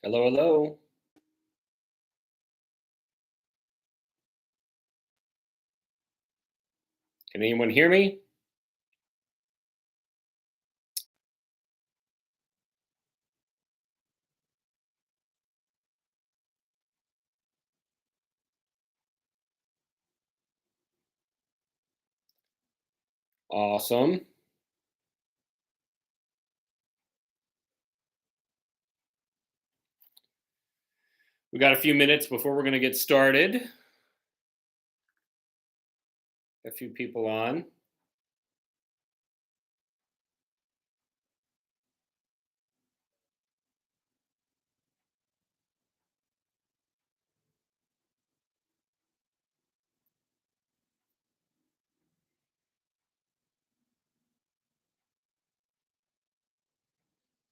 Hello, hello. Can anyone hear me? Awesome. We got a few minutes before we're going to get started. A few people on.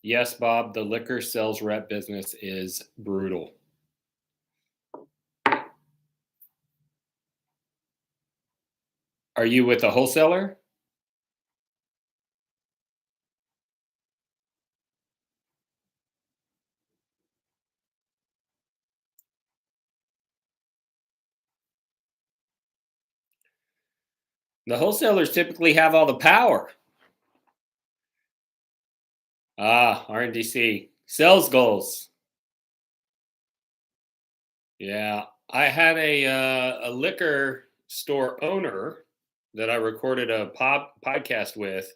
Yes, Bob, the liquor sales rep business is brutal. Are you with a wholesaler? The wholesalers typically have all the power. RNDC. Sales goals. Yeah. I had a liquor store owner that I recorded a podcast with,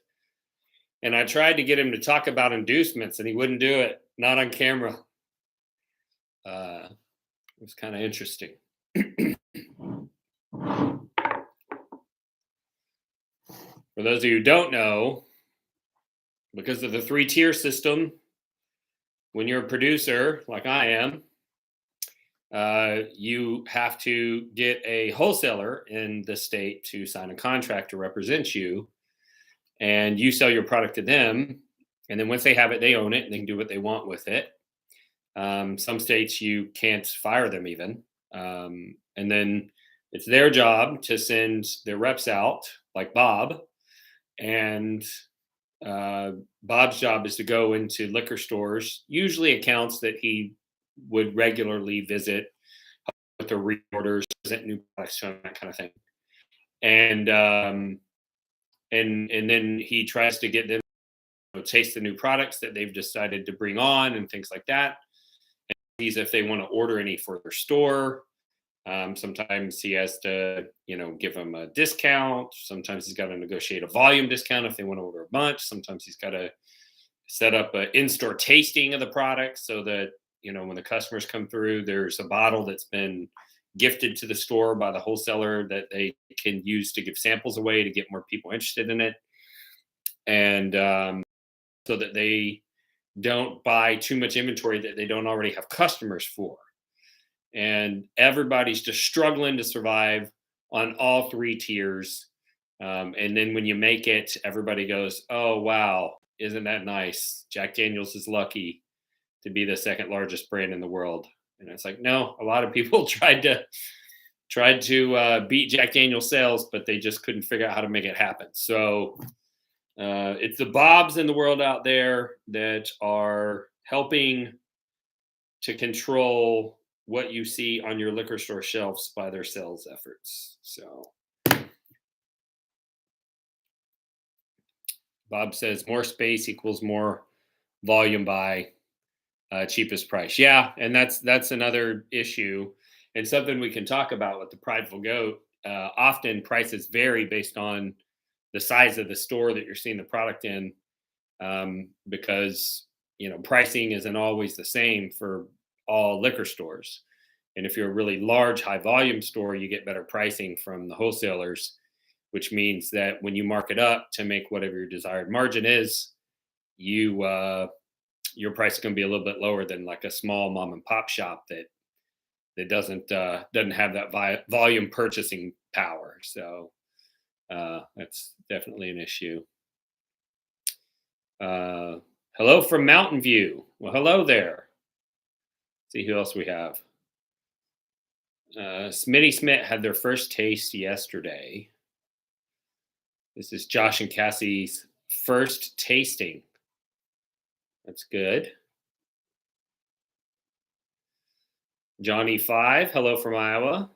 and I tried to get him to talk about inducements, and he wouldn't do it. Not on camera. It was kind of interesting. For those of you who don't know, because of the 3-tier system, when you're a producer like I am, you have to get a wholesaler in the state to sign a contract to represent you, and you sell your product to them. And then once they have it, they own it and they can do what they want with it. Some states you can't fire them even. And then it's their job to send their reps out, like Bob. And Bob's job is to go into liquor stores, usually accounts that he would regularly visit, with the reorders, present new products to him, that kind of thing. And then he tries to get them to taste the new products that they've decided to bring on and things like that. And sees if they want to order any for their store. Sometimes he has to, give them a discount. Sometimes he's got to negotiate a volume discount if they want to order a bunch. Sometimes he's got to set up an in-store tasting of the product so that, when the customers come through, there's a bottle that's been gifted to the store by the wholesaler that they can use to give samples away to get more people interested in it. And so that they don't buy too much inventory that they don't already have customers for. And everybody's just struggling to survive on all 3 tiers. And then when you make it, everybody goes, "Oh wow, isn't that nice? Jack Daniel's is lucky to be the second largest brand in the world." And it's like, no, a lot of people tried to beat Jack Daniel's sales, but they just couldn't figure out how to make it happen. So it's the Bobs in the world out there that are helping to control what you see on your liquor store shelves by their sales efforts. So Bob says more space equals more volume by cheapest price. Yeah, and that's another issue, and something we can talk about with the Prideful Goat. Often prices vary based on the size of the store that you're seeing the product in, because pricing isn't always the same for all liquor stores. And if you're a really large, high volume store, you get better pricing from the wholesalers, which means that when you mark it up to make whatever your desired margin is, you your price is going to be a little bit lower than like a small mom and pop shop that doesn't have that volume purchasing power. So that's definitely an issue. Hello from Mountain View. Well, hello there. See who else we have. Smitty Smith had their first taste yesterday. This is Josh and Cassie's first tasting. That's good. Johnny 5, hello from Iowa.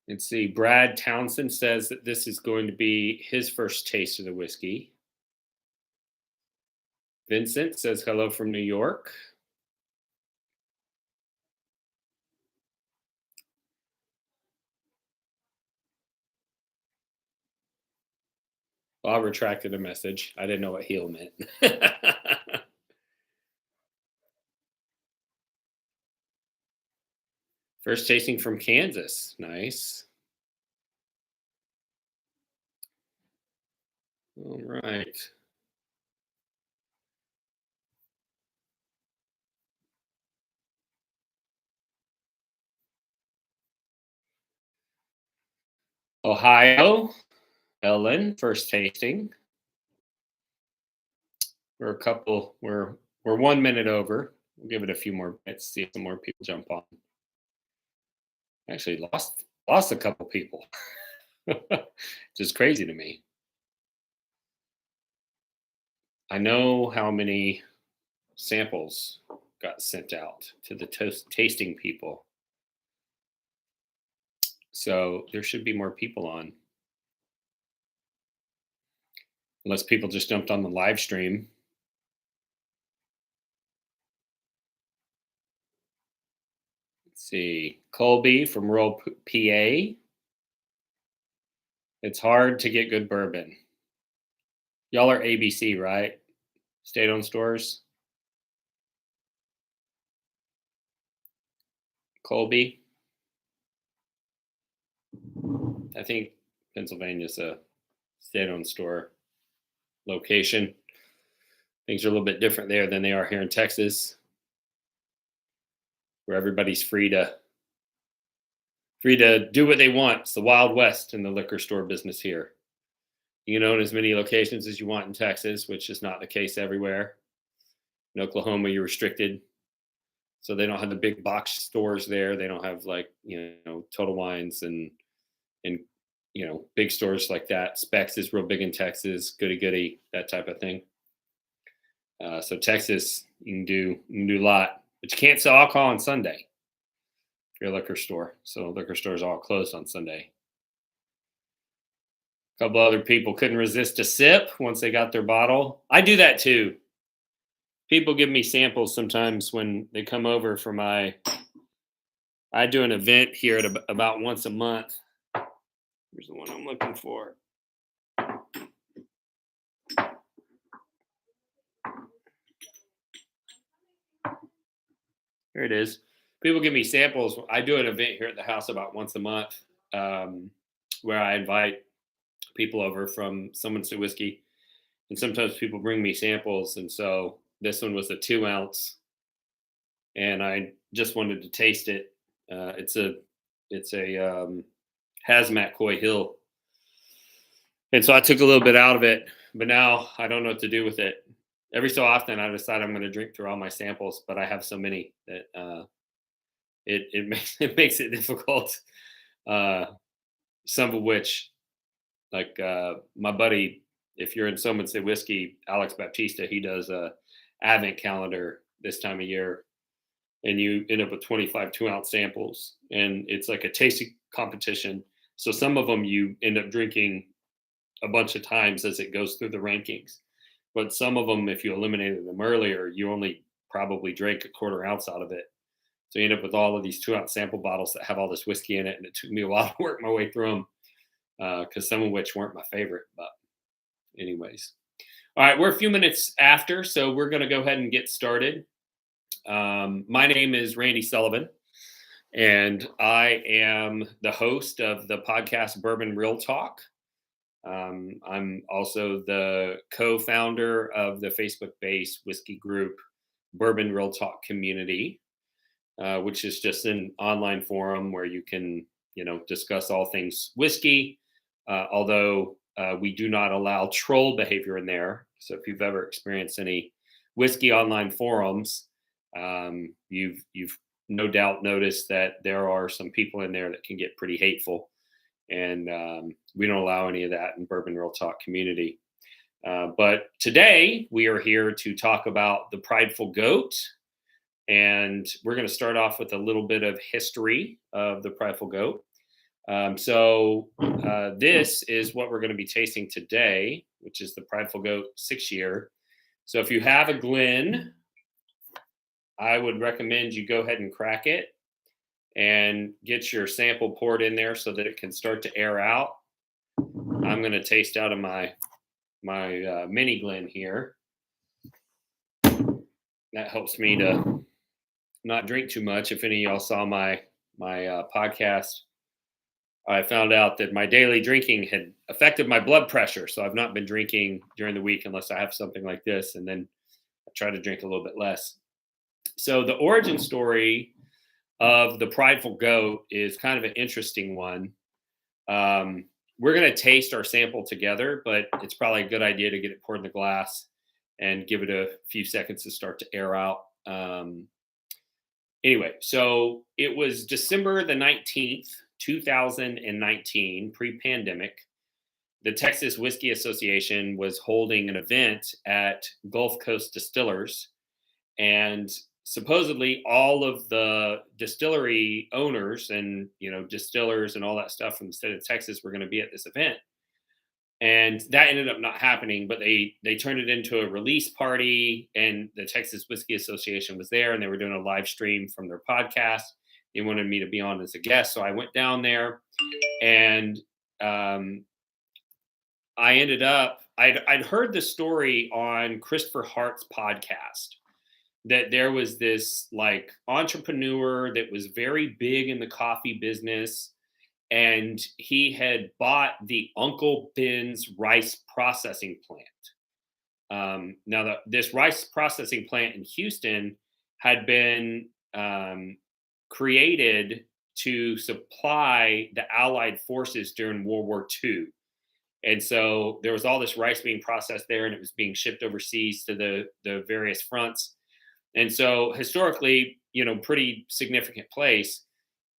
Let's see. Brad Townsend says that this is going to be his first taste of the whiskey. Vincent says hello from New York. Bob retracted a message. I didn't know what heel meant. First tasting from Kansas. Nice. All right. Ohio, Ellen, first tasting. We're 1 minute over. We'll give it a few more minutes, see if some more people jump on. Actually lost a couple people. Just crazy to me. I know how many samples got sent out to the tasting people. So there should be more people on. Unless people just jumped on the live stream. Let's see. Colby from rural PA. It's hard to get good bourbon. Y'all are ABC, right? State-owned stores. Colby. I think Pennsylvania's a state-owned store location. Things are a little bit different there than they are here in Texas, where everybody's free to do what they want. It's the Wild West in the liquor store business here. You can own as many locations as you want in Texas, which is not the case everywhere. In Oklahoma, you're restricted. So they don't have the big box stores there. They don't have like, Total Wines and big stores like that. Specs is real big in Texas, Goody Goody, that type of thing. So Texas, you can do a lot, but you can't sell alcohol on Sunday if you're a liquor store. So liquor stores are all closed on Sunday. A couple other people couldn't resist a sip once they got their bottle. I do that too. People give me samples sometimes when they come over for I do an event here at about once a month. Here's the one I'm looking for. Here it is. People give me samples. I do an event here at the house about once a month where I invite people over from Someone Say Whiskey. And sometimes people bring me samples. And so this one was a 2 ounce. And I just wanted to taste it. It's a Hazmat Coy Hill. And so I took a little bit out of it, but now I don't know what to do with it. Every so often I decide I'm going to drink through all my samples, but I have so many that it makes it difficult. Some of which, like my buddy, if you're in Someone Say Whiskey, Alex Baptista, he does a advent calendar this time of year, and you end up with 25 2-ounce samples, and it's like a tasting competition. So some of them you end up drinking a bunch of times as it goes through the rankings. But some of them, if you eliminated them earlier, you only probably drank a 1/4 ounce out of it. So you end up with all of these 2-ounce sample bottles that have all this whiskey in it. And it took me a while to work my way through them because some of which weren't my favorite. But anyways. All right, we're a few minutes after, so we're going to go ahead and get started. My name is Randy Sullivan, and I am the host of the podcast Bourbon Real Talk. I'm also the co-founder of the Facebook-based whiskey group Bourbon Real Talk Community, which is just an online forum where you can, discuss all things whiskey. Although we do not allow troll behavior in there. So if you've ever experienced any whiskey online forums, you've no doubt noticed that there are some people in there that can get pretty hateful. And we don't allow any of that in Bourbon Real Talk community. But today we are here to talk about the Prideful Goat. And we're going to start off with a little bit of history of the Prideful Goat. This is what we're going to be tasting today, which is the Prideful Goat 6-year. So if you have a Glen, I would recommend you go ahead and crack it and get your sample poured in there so that it can start to air out. I'm going to taste out of my mini Glen here. That helps me to not drink too much. If any of y'all saw my podcast, I found out that my daily drinking had affected my blood pressure. So I've not been drinking during the week unless I have something like this, and then I try to drink a little bit less. So the origin story of the Prideful Goat is kind of an interesting one. We're going to taste our sample together, but it's probably a good idea to get it poured in the glass and give it a few seconds to start to air out. Anyway, so it was December the 19th, 2019, pre-pandemic. The Texas Whiskey Association was holding an event at Gulf Coast Distillers, and supposedly all of the distillery owners and distillers and all that stuff from the state of Texas were going to be at this event. And that ended up not happening, but they turned it into a release party, and the Texas Whiskey Association was there, and they were doing a live stream from their podcast. They wanted me to be on as a guest, so I went down there, and I ended up, I'd heard the story on Christopher Hart's podcast that there was this like entrepreneur that was very big in the coffee business, and he had bought the Uncle Ben's rice processing plant. This rice processing plant in Houston had been created to supply the Allied forces during World War II. And so there was all this rice being processed there, and it was being shipped overseas to the various fronts. And so historically, pretty significant place.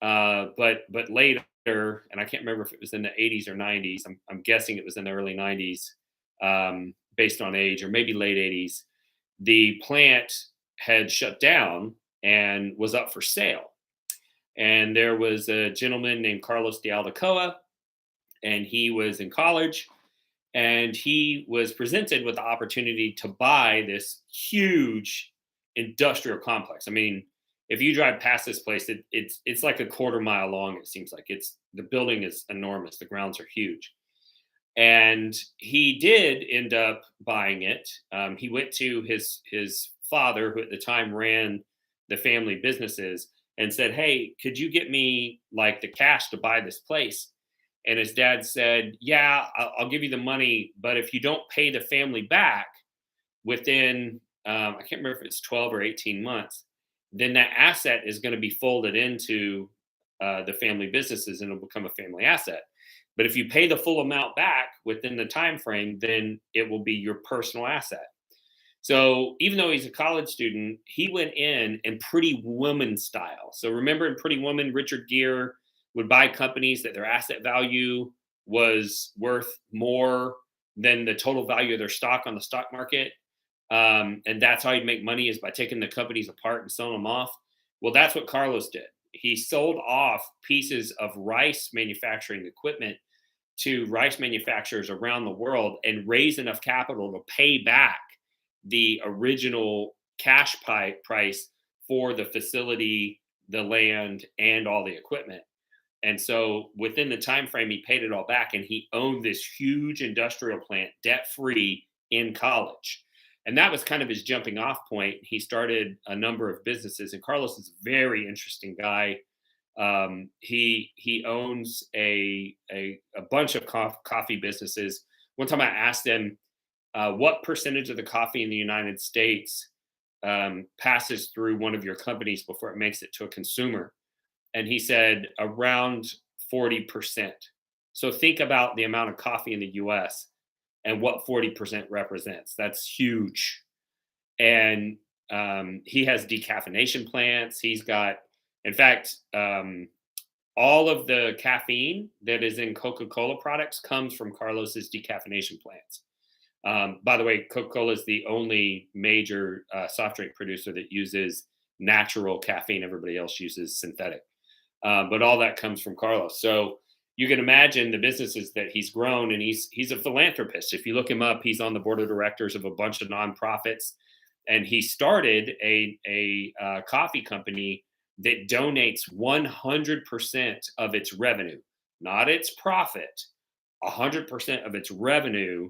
But later, and I can't remember if it was in the 80s or 90s. I'm guessing it was in the early 90s, based on age, or maybe late 80s. The plant had shut down and was up for sale. And there was a gentleman named Carlos de Aldecoa, and he was in college, and he was presented with the opportunity to buy this huge industrial complex. I mean, if you drive past this place, it's like a quarter mile long. It seems like the building is enormous. The grounds are huge. And he did end up buying it. He went to his father, who at the time ran the family businesses, and said, "Hey, could you get me like the cash to buy this place?" And his dad said, "Yeah, I'll give you the money, but if you don't pay the family back within, I can't remember if it's 12 or 18 months, then that asset is going to be folded into the family businesses, and it'll become a family asset. But if you pay the full amount back within the time frame, then it will be your personal asset." So even though he's a college student, he went in Pretty Woman style. So remember in Pretty Woman, Richard Gere would buy companies that their asset value was worth more than the total value of their stock on the stock market. And that's how he'd make money, is by taking the companies apart and selling them off. Well, that's what Carlos did. He sold off pieces of rice manufacturing equipment to rice manufacturers around the world and raised enough capital to pay back the original cash price for the facility, the land, and all the equipment. And so within the time frame, he paid it all back, and he owned this huge industrial plant debt-free in college. And that was kind of his jumping off point. He started a number of businesses, and Carlos is a very interesting guy. He owns a bunch of coffee businesses. One time I asked him, what percentage of the coffee in the United States passes through one of your companies before it makes it to a consumer? And he said around 40%. So think about the amount of coffee in the US and what 40% represents. That's huge. And he has decaffeination plants. He's got, in fact, all of the caffeine that is in Coca-Cola products comes from Carlos's decaffeination plants. By the way, Coca-Cola is the only major soft drink producer that uses natural caffeine. Everybody else uses synthetic. But all that comes from Carlos. So you can imagine the businesses that he's grown, and he's a philanthropist. If you look him up, he's on the board of directors of a bunch of nonprofits, and he started a coffee company that donates 100% of its revenue, not its profit, 100% of its revenue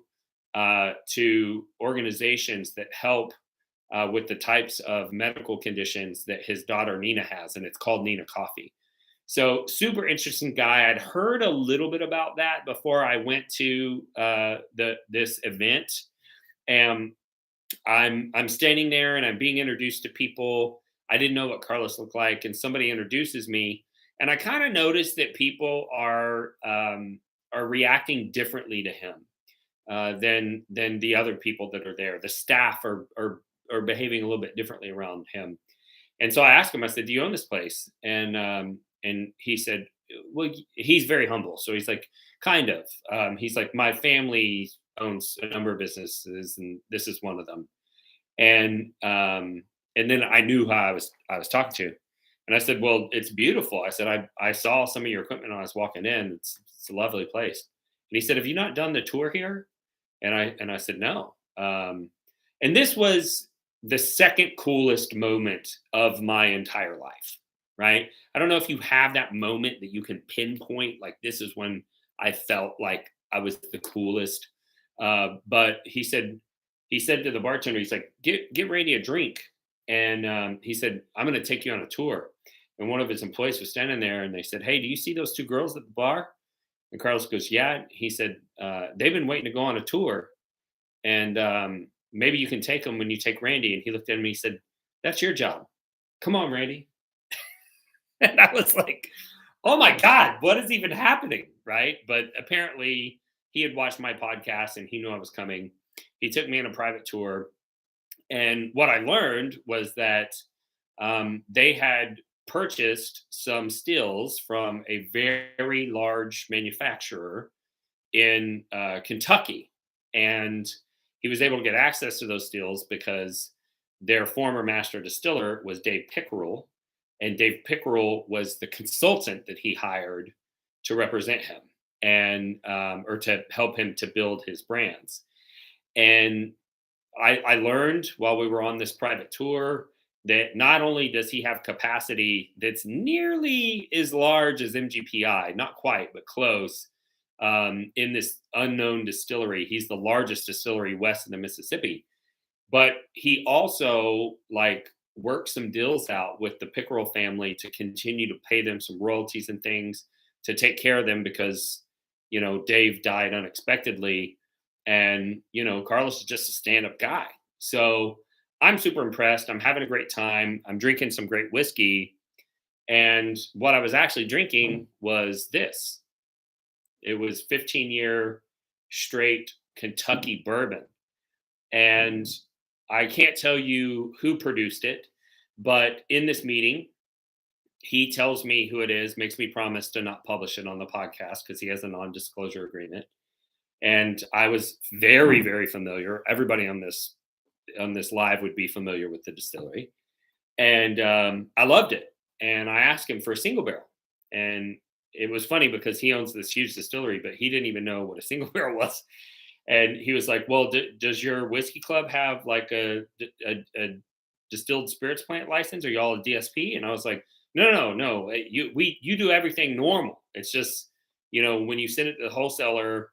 to organizations that help with the types of medical conditions that his daughter Nina has, and it's called Nina Coffee. So super interesting guy. I'd heard a little bit about that before I went to this event, and I'm standing there and I'm being introduced to people. I didn't know what Carlos looked like, and somebody introduces me, and I kind of noticed that people are reacting differently to him than the other people that are there. The staff are behaving a little bit differently around him. And so I asked him, I said, "Do you own this place?" And he said, "Well, he's very humble." So he's like, "Kind of." He's like, "My family owns a number of businesses, and this is one of them." And and then I knew who I was talking to, and I said, "Well, it's beautiful." I said, "I saw some of your equipment when I was walking in. It's a lovely place." And he said, "Have you not done the tour here?" And I said, "No." And this was the second coolest moment of my entire life, right? I don't know if you have that moment that you can pinpoint, like this is when I felt like I was the coolest. But he said to the bartender, he's like, get Randy a drink. And he said, "I'm going to take you on a tour." And one of his employees was standing there, and they said, "Hey, do you see those two girls at the bar?" And Carlos goes, "Yeah." He said, "They've been waiting to go on a tour. And maybe you can take them when you take Randy." And he looked at me, he said, "That's your job. Come on, Randy." And I was like, "Oh my God, what is even happening?" Right. But apparently he had watched my podcast and he knew I was coming. He took me on a private tour. And what I learned was that they had purchased some stills from a very large manufacturer in Kentucky. And he was able to get access to those stills because their former master distiller was Dave Pickerel. And Dave Pickerel was the consultant that he hired to represent him and or to help him to build his brands. And I learned while we were on this private tour that not only does he have capacity that's nearly as large as MGPI, not quite, but close, in this unknown distillery. He's the largest distillery west of the Mississippi, but he also like worked some deals out with the Pickerel family to continue to pay them some royalties and things to take care of them because, Dave died unexpectedly. And, Carlos is just a stand-up guy. So I'm super impressed. I'm having a great time. I'm drinking some great whiskey. And what I was actually drinking was this. It was 15-year straight Kentucky bourbon. And I can't tell you who produced it, but in this meeting, he tells me who it is, makes me promise to not publish it on the podcast because he has a non-disclosure agreement. And I was very, very familiar. Everybody on this live would be familiar with the distillery. And I loved it. And I asked him for a single barrel. And it was funny because he owns this huge distillery, but he didn't even know what a single barrel was. And he was like, "Well, does your whiskey club have like a distilled spirits plant license? Are y'all a DSP?" And I was like, No. You do everything normal. It's just, when you send it to the wholesaler,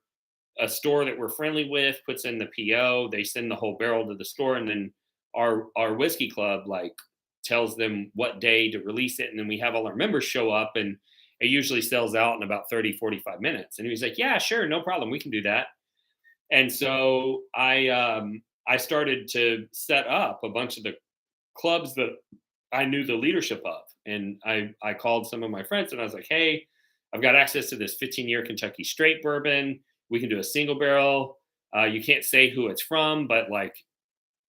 a store that we're friendly with puts in the PO, they send the whole barrel to the store, and then our whiskey club like tells them what day to release it, and then we have all our members show up, and it usually sells out in about 30-45 minutes. And he was like, "Yeah, sure, no problem, we can do that." And so I started to set up a bunch of the clubs that I knew the leadership of, and I called some of my friends and I was like, "Hey, I've got access to this 15-year Kentucky straight bourbon. We can do a single barrel. You can't say who it's from, but like,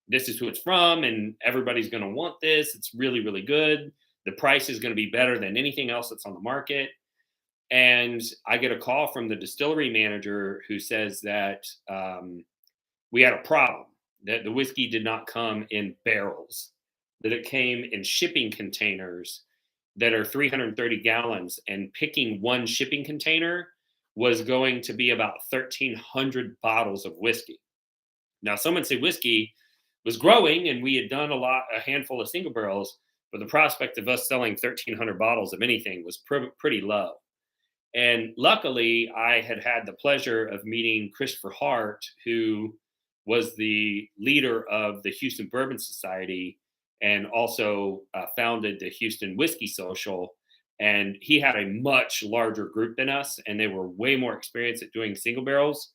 this is who it's from, and everybody's going to want this. It's really, really good. The price is going to be better than anything else that's on the market." And I get a call from the distillery manager who says that we had a problem, that the whiskey did not come in barrels, that it came in shipping containers that are 330 gallons, and picking one shipping container was going to be about 1,300 bottles of whiskey. Now, some would say whiskey was growing and we had done a handful of single barrels, but the prospect of us selling 1,300 bottles of anything was pretty low. And luckily, I had the pleasure of meeting Christopher Hart, who was the leader of the Houston Bourbon Society and also founded the Houston Whiskey Social. And he had a much larger group than us, and they were way more experienced at doing single barrels.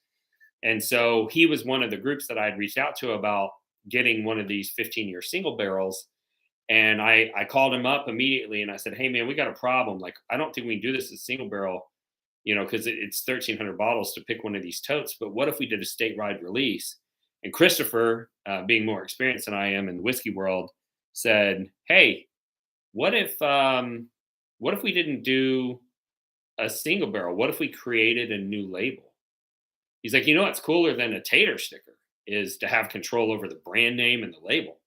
And so he was one of the groups that I'd reached out to about getting one of these 15-year single barrels. And I called him up immediately and I said, hey, man, we got a problem. Like, I don't think we can do this as single barrel, because it's 1,300 bottles to pick one of these totes. But what if we did a statewide release? And Christopher, being more experienced than I am in the whiskey world, said, hey, what if we didn't do a single barrel? What if we created a new label? He's like, what's cooler than a tater sticker is to have control over the brand name and the label.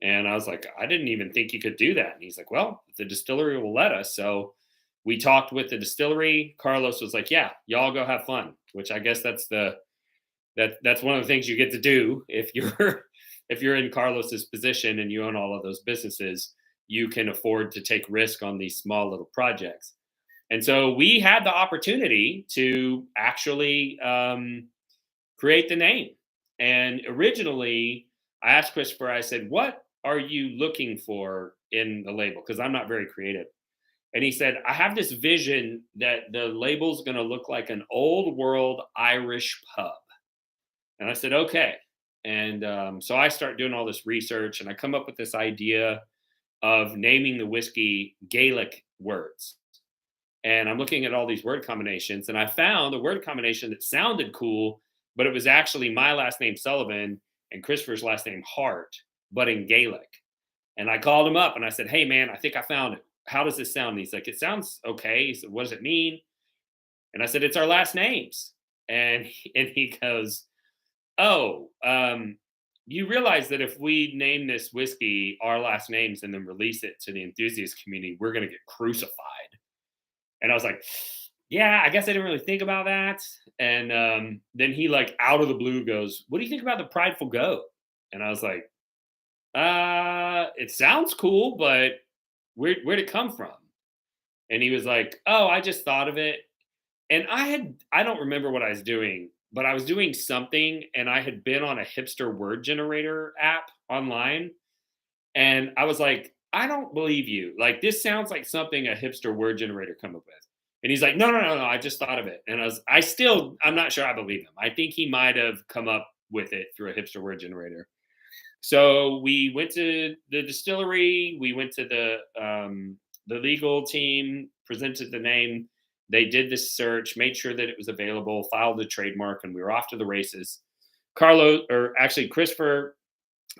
And I was like, I didn't even think you could do that. And he's like, well, the distillery will let us. So we talked with the distillery. Carlos was like, yeah, y'all go have fun, which I guess that's one of the things you get to do if you're in Carlos's position and you own all of those businesses. You can afford to take risk on these small little projects. And so we had the opportunity to actually create the name. And originally, I asked Christopher, I said, what are you looking for in the label? Because I'm not very creative. And he said, I have this vision that the label's going to look like an old world Irish pub. And I said, okay. And so I start doing all this research and I come up with this idea of naming the whiskey Gaelic words. And I'm looking at all these word combinations, and I found a word combination that sounded cool, but it was actually my last name Sullivan and Christopher's last name Hart, but in Gaelic. And I called him up and I said, hey man, I think I found it. How does this sound? And he's like, it sounds okay. He said, what does it mean? And I said, it's our last names. And he goes, oh, you realize that if we name this whiskey our last names and then release it to the enthusiast community, we're going to get crucified. And I was like, yeah, I guess I didn't really think about that. And then he, like, out of the blue goes, what do you think about the Prideful Goat? And I was like, it sounds cool, but where'd it come from? And he was like, oh, I just thought of it. And I don't remember what I was doing, but I was doing something, and I had been on a hipster word generator app online. And I was like, I don't believe you. Like, this sounds like something a hipster word generator come up with. And he's like, no, I just thought of it. And I'm not sure I believe him. I think he might have come up with it through a hipster word generator. So we went to the distillery. We went to the legal team, presented the name. They did this search, made sure that it was available, filed the trademark, and we were off to the races. Christopher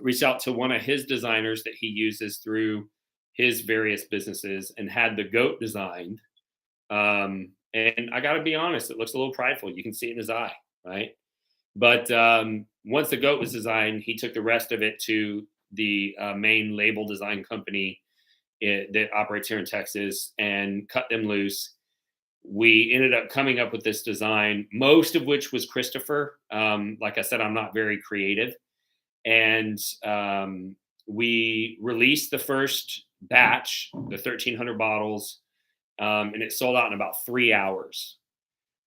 reached out to one of his designers that he uses through his various businesses and had the goat designed. And I got to be honest, it looks a little prideful. You can see it in his eye, right? But once the goat was designed, he took the rest of it to the main label design company that operates here in Texas and cut them loose. We ended up coming up with this design, most of which was Christopher. Like I said, I'm not very creative. And we released the first batch, the 1,300 bottles, and it sold out in about 3 hours.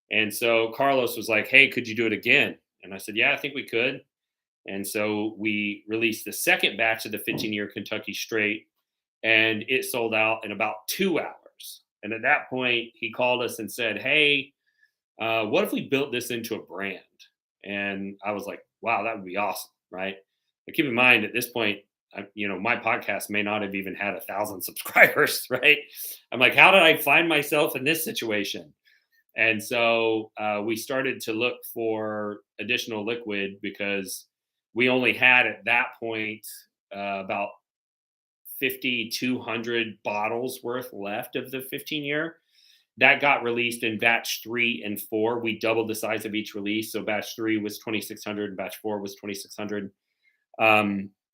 And so Carlos was like, hey, could you do it again? And I said, yeah, I think we could. And so we released the second batch of the 15-year Kentucky Straight, and it sold out in about 2 hours. And at that point, he called us and said, hey, what if we built this into a brand? And I was like, wow, that would be awesome, right? But keep in mind, at this point, my podcast may not have even had 1,000 subscribers, right? I'm like, how did I find myself in this situation? And so we started to look for additional liquid because we only had at that point about 5,200 bottles worth left of the 15-year. That got released in batch 3 and 4. We doubled the size of each release. So batch 3 was 2,600 and batch 4 was 2,600.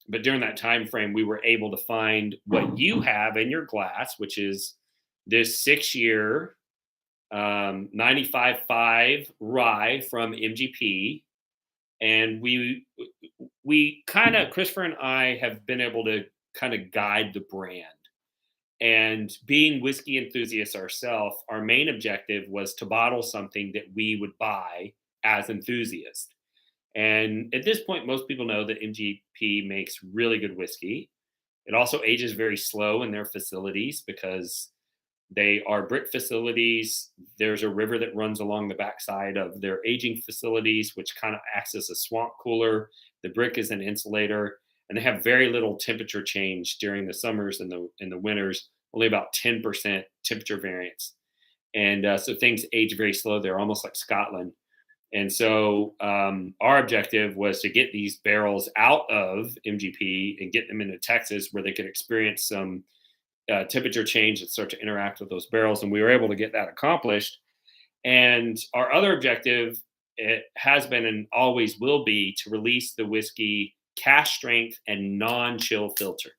But during that time frame, we were able to find what you have in your glass, which is this 6-year 95.5 rye from MGP. And we kind of, Christopher and I have been able to kind of guide the brand. And being whiskey enthusiasts ourselves, our main objective was to bottle something that we would buy as enthusiasts. And at this point, most people know that MGP makes really good whiskey. It also ages very slow in their facilities because they are brick facilities. There's a river that runs along the backside of their aging facilities, which kind of acts as a swamp cooler. The brick is an insulator, and they have very little temperature change during the summers and the winters. Only about 10% temperature variance, and so things age very slow. They're almost like Scotland. And so our objective was to get these barrels out of MGP and get them into Texas where they could experience some temperature change and start to interact with those barrels. And we were able to get that accomplished. And our other objective, it has been and always will be, to release the whiskey cask strength and non-chill filtered.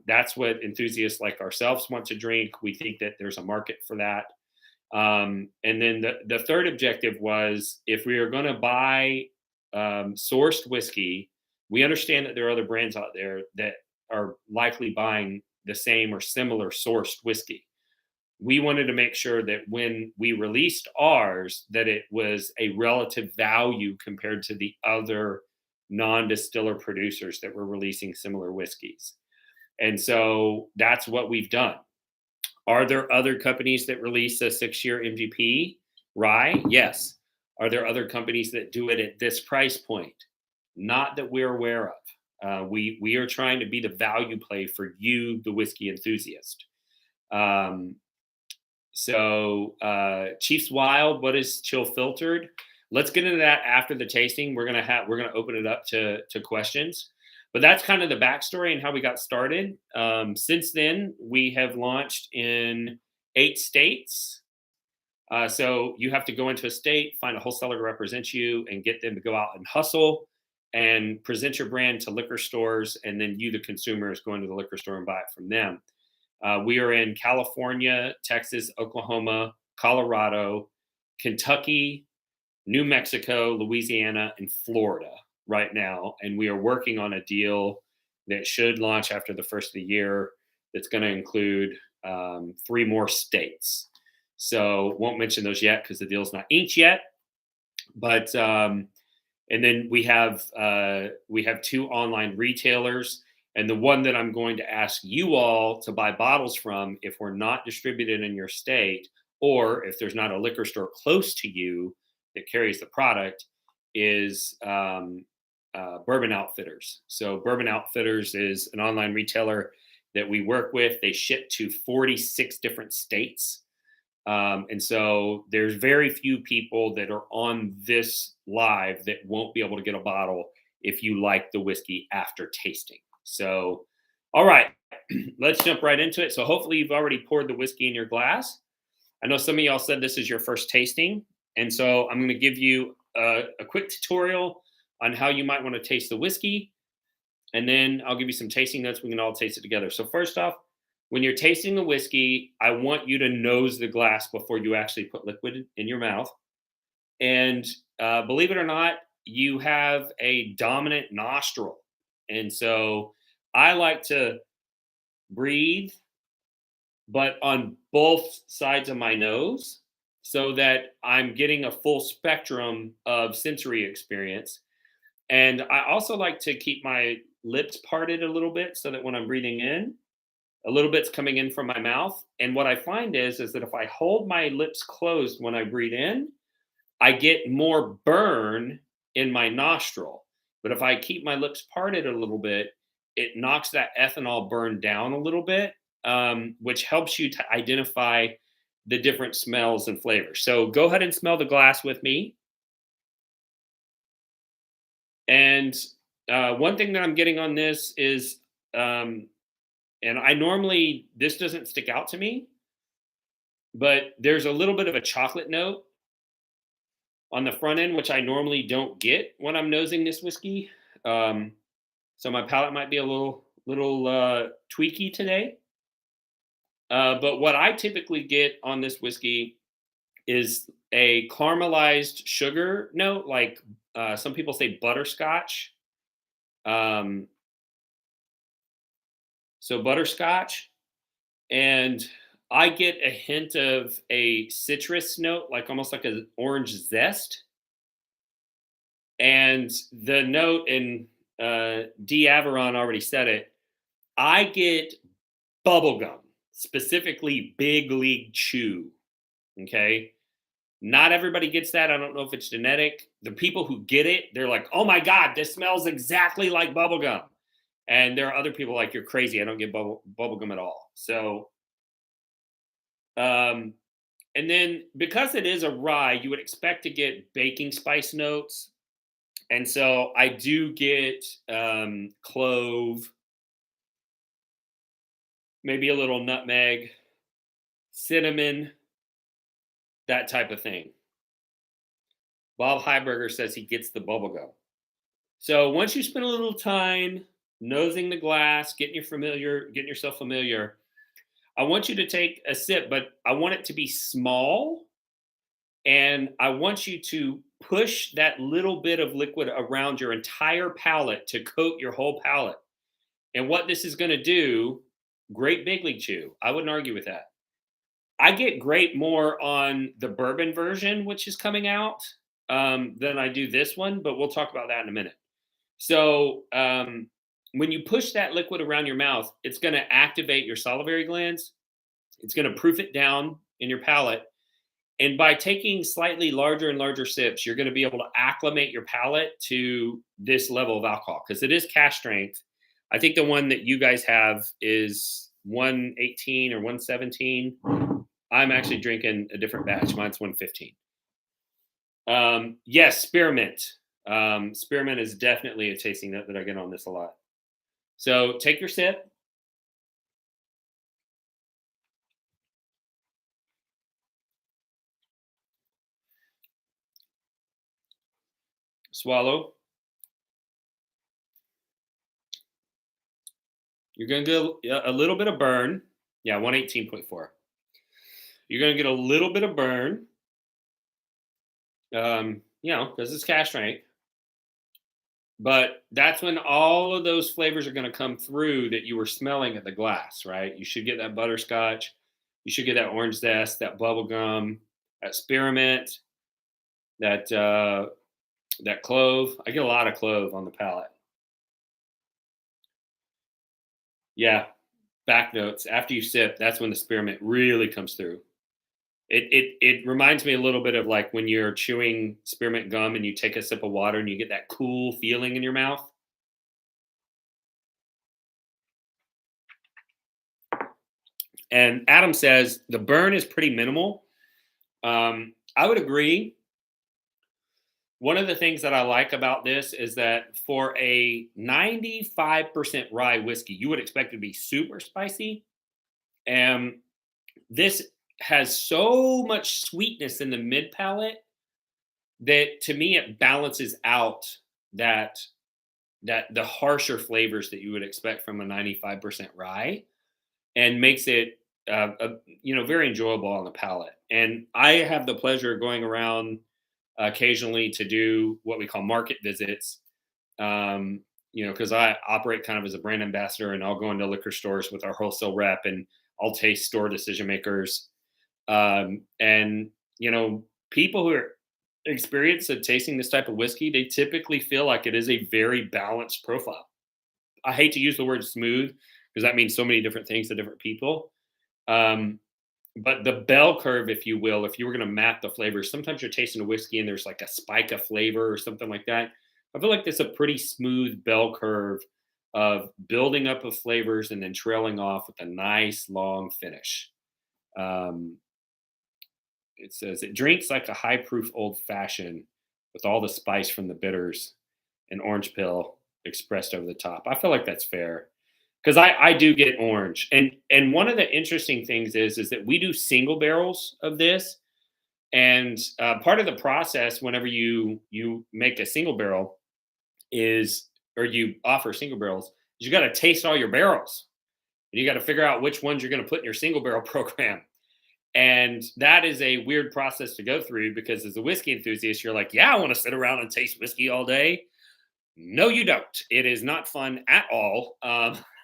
That's what enthusiasts like ourselves want to drink. We think that there's a market for that. And then the third objective was, if we are going to buy sourced whiskey, we understand that there are other brands out there that are likely buying the same or similar sourced whiskey. We wanted to make sure that when we released ours, that it was a relative value compared to the other non-distiller producers that were releasing similar whiskeys. And so that's what we've done. Are there other companies that release a 6-year MGP rye? Yes. Are there other companies that do it at this price point? Not that we're aware of. We are trying to be the value play for you, the whiskey enthusiast. Chief's Wild, what is chill filtered? Let's get into that after the tasting. We're gonna open it up to questions. But that's kind of the backstory and how we got started. Since then, we have launched in 8 states. So you have to go into a state, find a wholesaler to represent you, and get them to go out and hustle and present your brand to liquor stores. And then you, the consumer, is going to the liquor store and buy it from them. We are in California, Texas, Oklahoma, Colorado, Kentucky, New Mexico, Louisiana, and Florida right now. And we are working on a deal that should launch after the first of the year that's going to include 3 more states. So won't mention those yet because the deal's not inked yet. But and then we have 2 online retailers. And the one that I'm going to ask you all to buy bottles from, if we're not distributed in your state, or if there's not a liquor store close to you that carries the product, is Bourbon Outfitters. So Bourbon Outfitters is an online retailer that we work with. They ship to 46 different states. And so there's very few people that are on this live that won't be able to get a bottle if you like the whiskey after tasting. So, all right, let's jump right into it. So hopefully you've already poured the whiskey in your glass. I know some of y'all said this is your first tasting. And so I'm going to give you a quick tutorial on how you might want to taste the whiskey. And then I'll give you some tasting notes. We can all taste it together. So first off, when you're tasting the whiskey, I want you to nose the glass before you actually put liquid in your mouth. And believe it or not, you have a dominant nostril. And so I like to breathe, but on both sides of my nose, so that I'm getting a full spectrum of sensory experience. And I also like to keep my lips parted a little bit so that when I'm breathing in, a little bit's coming in from my mouth. And what I find is that if I hold my lips closed when I breathe in, I get more burn in my nostril. But if I keep my lips parted a little bit, it knocks that ethanol burn down a little bit, which helps you to identify the different smells and flavors. So go ahead and smell the glass with me. And one thing that I'm getting on this is, and I normally, this doesn't stick out to me, but there's a little bit of a chocolate note on the front end, which I normally don't get when I'm nosing this whiskey. So my palate might be a little tweaky today. But what I typically get on this whiskey is a caramelized sugar note, like some people say butterscotch. Um, so butterscotch, and I get a hint of a citrus note, like almost like an orange zest. And the note, and D. Averon already said it, I get bubblegum, specifically Big League Chew. Okay. Not everybody gets that. I don't know if it's genetic. The people who get it, they're like, oh my God, this smells exactly like bubblegum. And there are other people like, you're crazy. I don't get bubblegum at all. So, um, and then because it is a rye, you would expect to get baking spice notes. And so I do get clove, maybe a little nutmeg, cinnamon, that type of thing. Bob Heiberger says he gets the bubblegum. So once you spend a little time nosing the glass, getting yourself familiar, I want you to take a sip, but I want it to be small, and I want you to push that little bit of liquid around your entire palate to coat your whole palate. And what this is going to do, great big league chew. I wouldn't argue with that. I get great more on the bourbon version, which is coming out, than I do this one, but we'll talk about that in a minute. So when you push that liquid around your mouth, it's going to activate your salivary glands. It's going to proof it down in your palate. And by taking slightly larger and larger sips, you're going to be able to acclimate your palate to this level of alcohol because it is cask strength. I think the one that you guys have is 118 or 117. I'm actually drinking a different batch. Mine's 115. Yes, spearmint. Spearmint is definitely a tasting note that I get on this a lot. So take your sip. Swallow. You're going to get a little bit of burn. Yeah, 118.4. You're going to get a little bit of burn, because it's cask strength. But that's when all of those flavors are going to come through that you were smelling at the glass, right? You should get that butterscotch. You should get that orange zest, that bubble gum, that spearmint, that clove. I get a lot of clove on the palate. Yeah, back notes. After you sip, that's when the spearmint really comes through. It reminds me a little bit of like when you're chewing spearmint gum and you take a sip of water and you get that cool feeling in your mouth. And Adam says the burn is pretty minimal. I would agree. One of the things that I like about this is that for a 95% rye whiskey, you would expect it to be super spicy. And this has so much sweetness in the mid palate that to me it balances out that the harsher flavors that you would expect from a 95% rye and makes it very enjoyable on the palate. And I have the pleasure of going around occasionally to do what we call market visits, because I operate kind of as a brand ambassador, and I'll go into liquor stores with our wholesale rep and I'll taste store decision makers. And people who are experienced at tasting this type of whiskey, they typically feel like it is a very balanced profile. I hate to use the word smooth because that means so many different things to different people. But the bell curve, if you will, if you were going to map the flavors, sometimes you're tasting a whiskey and there's like a spike of flavor or something like that. I feel like there's a pretty smooth bell curve of building up of flavors and then trailing off with a nice long finish. It says it drinks like a high proof old fashioned with all the spice from the bitters and orange peel expressed over the top. I feel like that's fair because I do get orange. And one of the interesting things is that we do single barrels of this. And part of the process whenever you make a single barrel is or you offer single barrels, is you got to taste all your barrels. And you got to figure out which ones you're going to put in your single barrel program. And that is a weird process to go through because as a whiskey enthusiast, you're like, yeah, I want to sit around and taste whiskey all day. No, you don't. It is not fun at all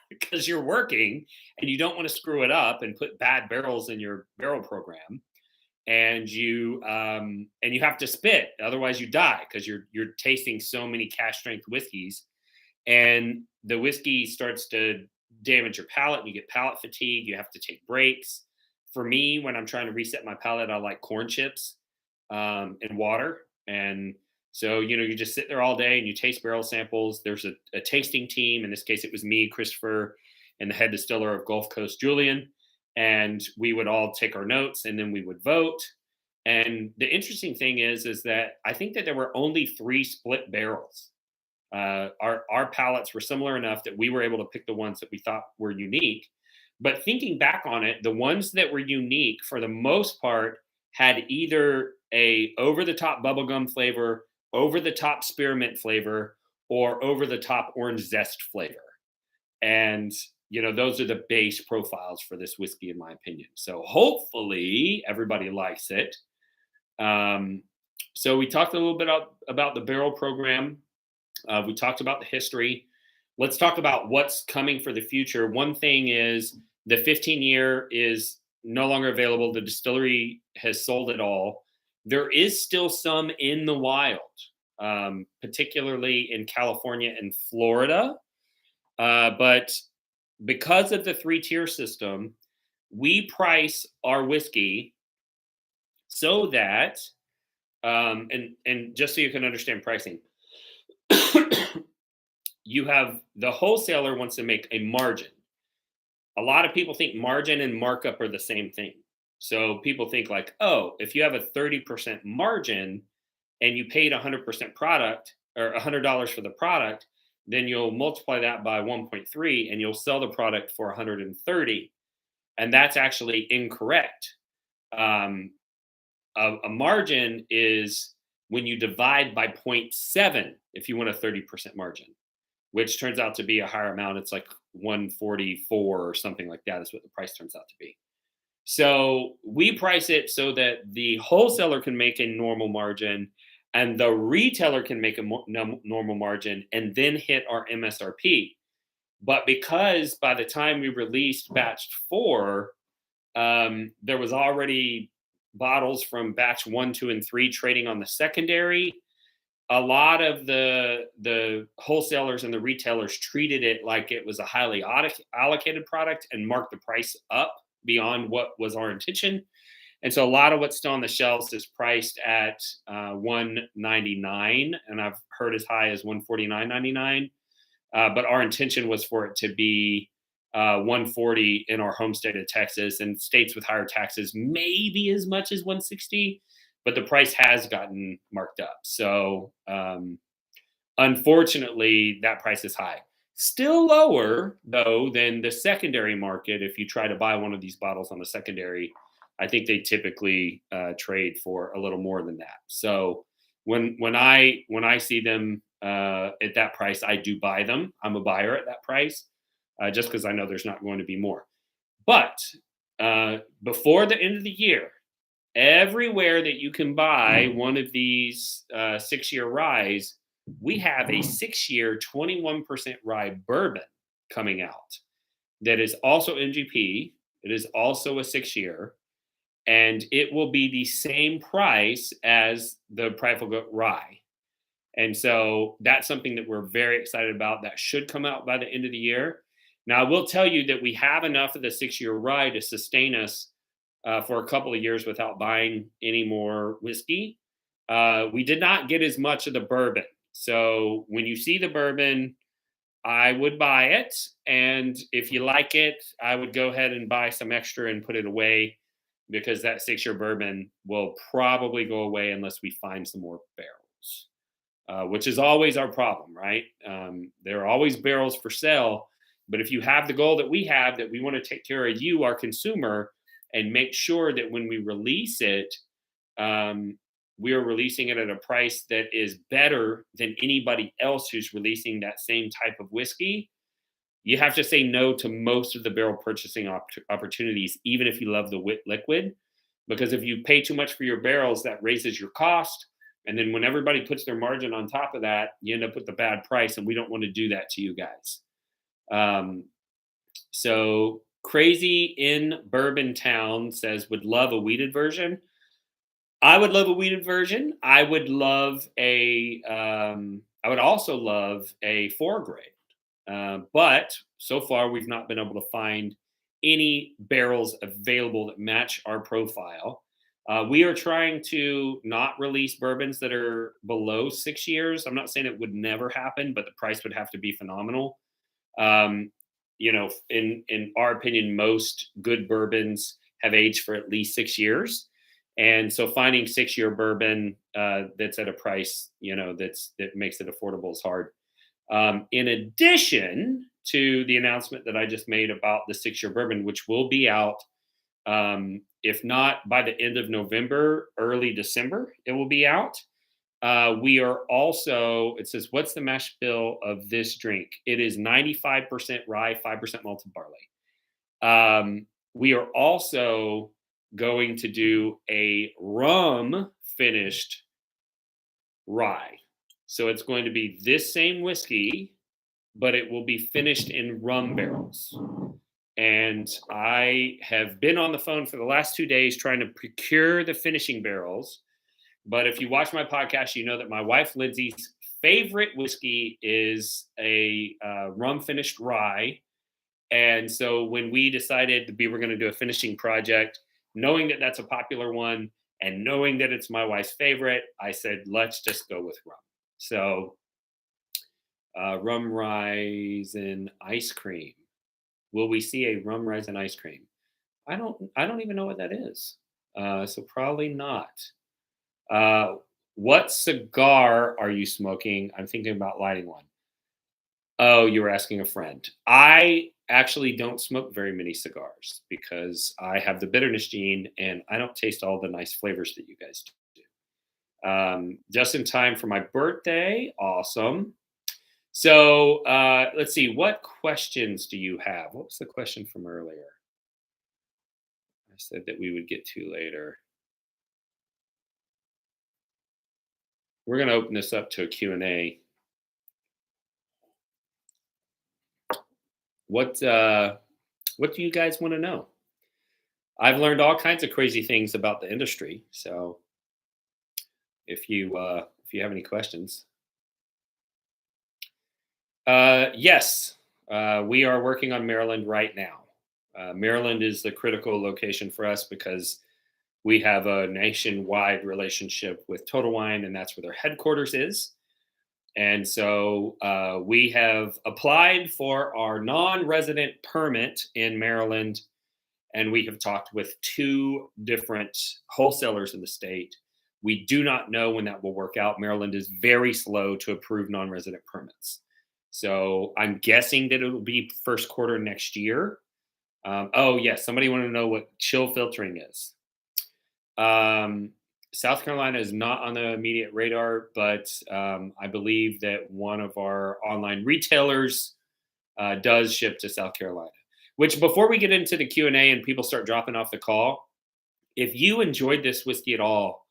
because you're working and you don't want to screw it up and put bad barrels in your barrel program. And you have to spit, otherwise you die because you're tasting so many cask strength whiskeys, and the whiskey starts to damage your palate and you get palate fatigue. You have to take breaks. For me, when I'm trying to reset my palate, I like corn chips and water. And so, you just sit there all day and you taste barrel samples. There's a tasting team. In this case, it was me, Christopher, and the head distiller of Gulf Coast, Julian. And we would all take our notes and then we would vote. And the interesting thing is that I think that there were only 3 split barrels. Our palates were similar enough that we were able to pick the ones that we thought were unique. But thinking back on it, the ones that were unique for the most part had either a over-the-top bubblegum flavor, over-the-top spearmint flavor, or over-the-top orange zest flavor. And, those are the base profiles for this whiskey, in my opinion. So hopefully everybody likes it. So we talked a little bit about the barrel program. We talked about the history. Let's talk about what's coming for the future. One thing is the 15-year is no longer available. The distillery has sold it all. There is still some in the wild, particularly in California and Florida. But because of the 3-tier system, we price our whiskey so that, and just so you can understand pricing, you have the wholesaler wants to make a margin. A lot of people think margin and markup are the same thing. So people think like, oh, if you have a 30% margin and you paid 100% product or $100 for the product, then you'll multiply that by 1.3 and you'll sell the product for 130. And that's actually incorrect. A margin is when you divide by 0.7 if you want a 30% margin, which turns out to be a higher amount. It's like 144 or something like that is what the price turns out to be. So we price it so that the wholesaler can make a normal margin and the retailer can make a normal margin and then hit our MSRP. But because by the time we released batch 4, there was already bottles from batch 1, 2, and 3 trading on the secondary. A lot of the wholesalers and the retailers treated it like it was a highly allocated product and marked the price up beyond what was our intention. And so a lot of what's still on the shelves is priced at $199, and I've heard as high as $149.99. But our intention was for it to be $140 in our home state of Texas, and states with higher taxes maybe as much as $160. But the price has gotten marked up. So unfortunately, that price is high. Still lower, though, than the secondary market. If you try to buy one of these bottles on the secondary, I think they typically trade for a little more than that. So when I see them at that price, I do buy them. I'm a buyer at that price just because I know there's not going to be more. But before the end of the year, everywhere that you can buy one of these 6-year ryes, we have a 6-year 21% rye bourbon coming out that is also MGP. It is also a 6-year, and it will be the same price as the Prideful Goat rye. And so that's something that we're very excited about. That should come out by the end of the year. Now, I will tell you that we have enough of the 6-year rye to sustain us for a couple of years without buying any more whiskey. We did not get as much of the bourbon. So when you see the bourbon, I would buy it. And if you like it, I would go ahead and buy some extra and put it away, because that 6-year bourbon will probably go away unless we find some more barrels, which is always our problem, right? There are always barrels for sale. But if you have the goal that we have, that we want to take care of you, our consumer, and make sure that when we release it, we are releasing it at a price that is better than anybody else who's releasing that same type of whiskey, you have to say no to most of the barrel purchasing opportunities, even if you love the liquid. Because if you pay too much for your barrels, that raises your cost. And then when everybody puts their margin on top of that, you end up with a bad price. And we don't want to do that to you guys. So Crazy in Bourbon Town says, would love a weeded version. I would love a weeded version. I would also love a 4 grade. But so far, we've not been able to find any barrels available that match our profile. We are trying to not release bourbons that are below 6 years. I'm not saying it would never happen, but the price would have to be phenomenal. In our opinion, most good bourbons have aged for at least 6 years. And so finding 6-year bourbon that's at a price, that makes it affordable is hard. In addition to the announcement that I just made about the 6-year bourbon, which will be out, if not by the end of November, early December, it will be out. We are also, it says, what's the mash bill of this drink? It is 95% rye, 5% malted barley. We are also going to do a rum finished rye. So it's going to be this same whiskey, but it will be finished in rum barrels. And I have been on the phone for the last 2 days trying to procure the finishing barrels. But if you watch my podcast, you know that my wife Lindsay's favorite whiskey is a rum finished rye. And so when we decided we were going to do a finishing project, knowing that that's a popular one and knowing that it's my wife's favorite, I said, let's just go with rum. So rum rise and ice cream. Will we see a rum rise and ice cream? I don't even know what that is. So probably not. What cigar are you smoking? I'm thinking about lighting one. Oh, you were asking a friend. I actually don't smoke very many cigars because I have the bitterness gene and I don't taste all the nice flavors that you guys do. Just in time for my birthday. Awesome. So let's see. What questions do you have? What was the question from earlier? I said that we would get to later. We're going to open this up to a Q&A. What do you guys want to know? I've learned all kinds of crazy things about the industry. So if you have any questions. Yes, we are working on Maryland right now. Maryland is the critical location for us because we have a nationwide relationship with Total Wine, and that's where their headquarters is. And so we have applied for our non-resident permit in Maryland, and we have talked with 2 different wholesalers in the state. We do not know when that will work out. Maryland is very slow to approve non-resident permits. So I'm guessing that it'll be first quarter next year. Oh, yes. Somebody wanted to know what chill filtering is. South Carolina is not on the immediate radar, but I believe that one of our online retailers does ship to South Carolina. Which, before we get into the Q&A and people start dropping off the call, if you enjoyed this whiskey at all,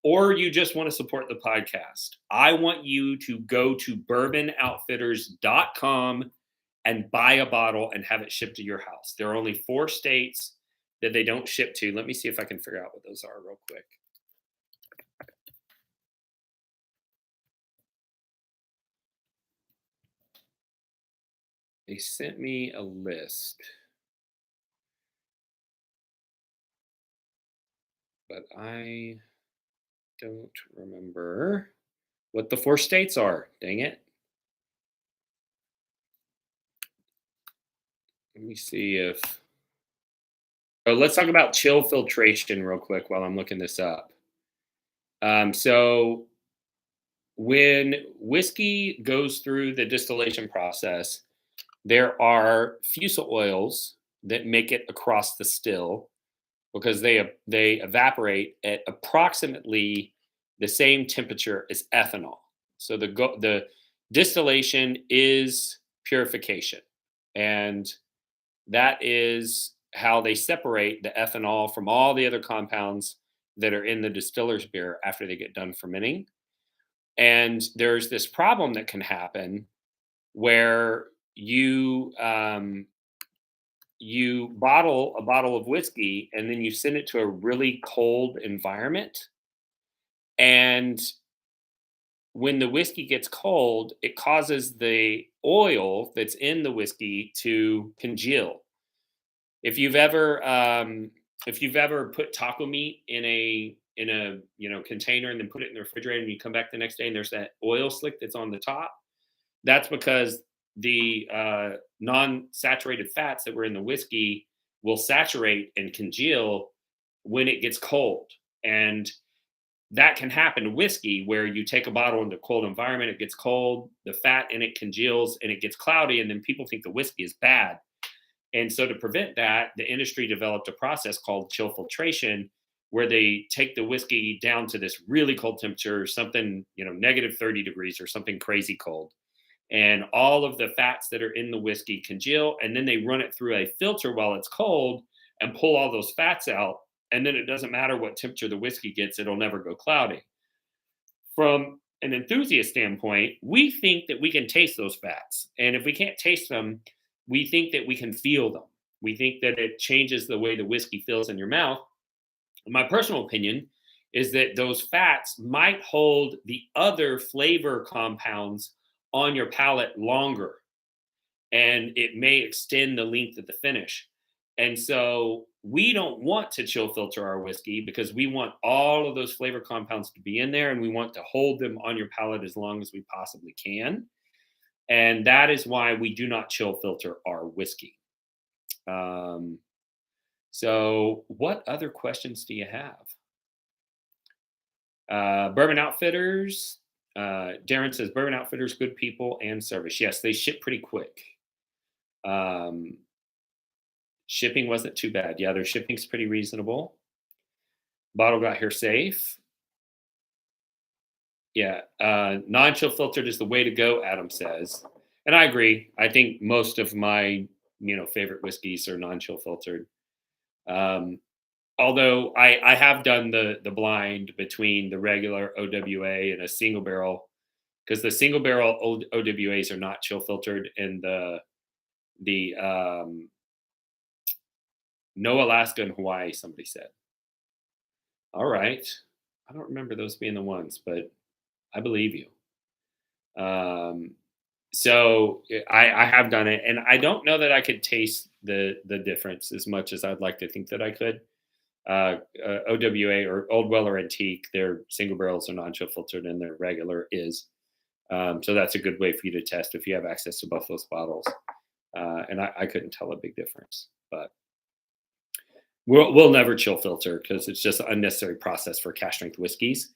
or you just want to support the podcast, I want you to go to bourbonoutfitters.com and buy a bottle and have it shipped to your house. There are only 4 states that they don't ship to. Let me see if I can figure out what those are real quick. They sent me a list, but I don't remember what the 4 states are. Dang it. Let me see if... Oh, let's talk about chill filtration real quick while I'm looking this up. So when whiskey goes through the distillation process, there are fusel oils that make it across the still because they evaporate at approximately the same temperature as ethanol. So the distillation is purification, and that is how they separate the ethanol from all the other compounds that are in the distiller's beer after they get done fermenting. And there's this problem that can happen where you bottle a bottle of whiskey and then you send it to a really cold environment, and when the whiskey gets cold, it causes the oil that's in the whiskey to congeal. If you've ever put taco meat in a container and then put it in the refrigerator and you come back the next day and there's that oil slick that's on the top, that's because the non-saturated fats that were in the whiskey will saturate and congeal when it gets cold. And that can happen to whiskey where you take a bottle into a cold environment, it gets cold, the fat in it congeals and it gets cloudy, and then people think the whiskey is bad. And so to prevent that, the industry developed a process called chill filtration, where they take the whiskey down to this really cold temperature, something, negative 30 degrees or something crazy cold. And all of the fats that are in the whiskey congeal, and then they run it through a filter while it's cold and pull all those fats out. And then it doesn't matter what temperature the whiskey gets, it'll never go cloudy. From an enthusiast standpoint, we think that we can taste those fats. And if we can't taste them, we think that we can feel them. We think that it changes the way the whiskey feels in your mouth. My personal opinion is that those fats might hold the other flavor compounds on your palate longer, and it may extend the length of the finish. And so we don't want to chill filter our whiskey because we want all of those flavor compounds to be in there, and we want to hold them on your palate as long as we possibly can. And that is why we do not chill filter our whiskey. So what other questions do you have? Bourbon Outfitters. Darren says, Bourbon Outfitters, good people and service. Yes, they ship pretty quick. Shipping wasn't too bad. Yeah, their shipping's pretty reasonable. Bottle got here safe. Yeah, non-chill filtered is the way to go, Adam says. And I agree. I think most of my, favorite whiskeys are non-chill filtered. Although I have done the blind between the regular OWA and a single barrel, because the single barrel OWAs are not chill filtered, and the no Alaska and Hawaii, somebody said. All right. I don't remember those being the ones, but I believe you. So I have done it, and I don't know that I could taste the difference as much as I'd like to think that I could. OWA or Old Weller Antique, their single barrels are non-chill filtered and their regular is. So that's a good way for you to test if you have access to both those bottles. And I couldn't tell a big difference, but we'll never chill filter because it's just an unnecessary process for cask strength whiskeys.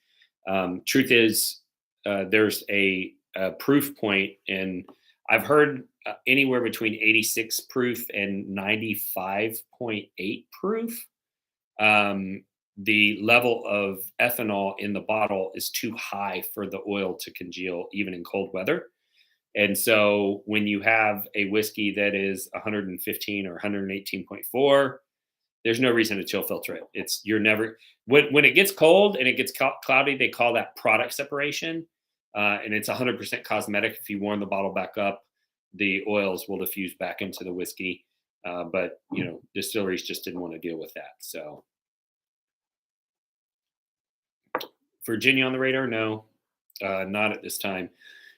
Truth is, there's a proof point, and I've heard anywhere between 86 proof and 95.8 proof. The level of ethanol in the bottle is too high for the oil to congeal even in cold weather. And so when you have a whiskey that is 115 or 118.4, there's no reason to chill filter it. You're never, when it gets cold and it gets cloudy, they call that product separation. And it's 100% cosmetic. If you warm the bottle back up, the oils will diffuse back into the whiskey. But distilleries just didn't want to deal with that. So Virginia on the radar? No, not at this time.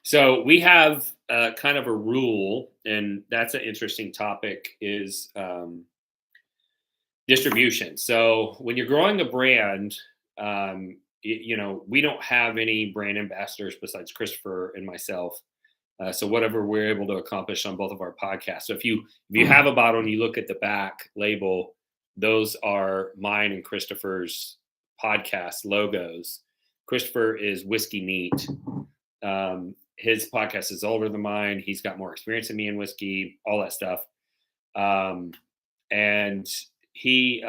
So we have kind of a rule, and that's an interesting topic, is distribution. So when you're growing a brand, we don't have any brand ambassadors besides Christopher and myself. So whatever we're able to accomplish on both of our podcasts. So if you have a bottle and you look at the back label, those are mine and Christopher's podcast logos. Christopher is Whiskey Neat. His podcast is older than mine. He's got more experience than me in whiskey, all that stuff. And he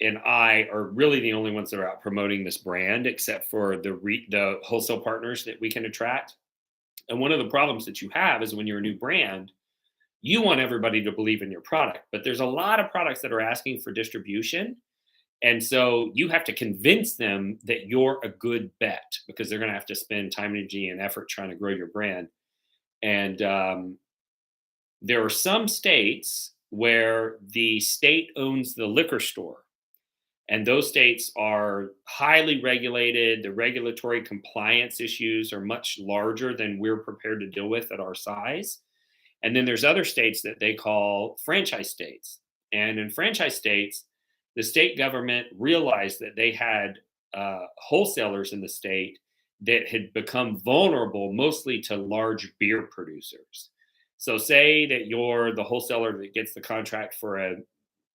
and I are really the only ones that are out promoting this brand, except for the wholesale partners that we can attract. And one of the problems that you have is when you're a new brand, you want everybody to believe in your product, but there's a lot of products that are asking for distribution. And so you have to convince them that you're a good bet because they're going to have to spend time, energy, and effort trying to grow your brand. And there are some states where the state owns the liquor store. And those states are highly regulated. The regulatory compliance issues are much larger than we're prepared to deal with at our size. And then there's other states that they call franchise states. And in franchise states, the state government realized that they had wholesalers in the state that had become vulnerable mostly to large beer producers. So say that you're the wholesaler that gets the contract for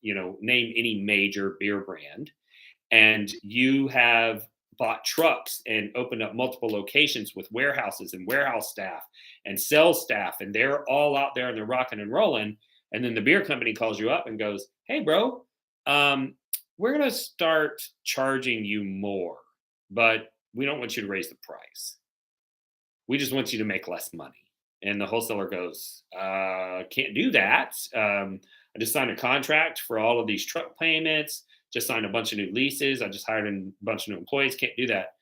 name any major beer brand, and you have bought trucks and opened up multiple locations with warehouses and warehouse staff and sales staff, and they're all out there and they're rocking and rolling. And then the beer company calls you up and goes, "Hey, bro, we're going to start charging you more, but we don't want you to raise the price. We just want you to make less money." And the wholesaler goes, "Can't do that. I just signed a contract for all of these truck payments, just signed a bunch of new leases. I just hired a bunch of new employees. Can't do that."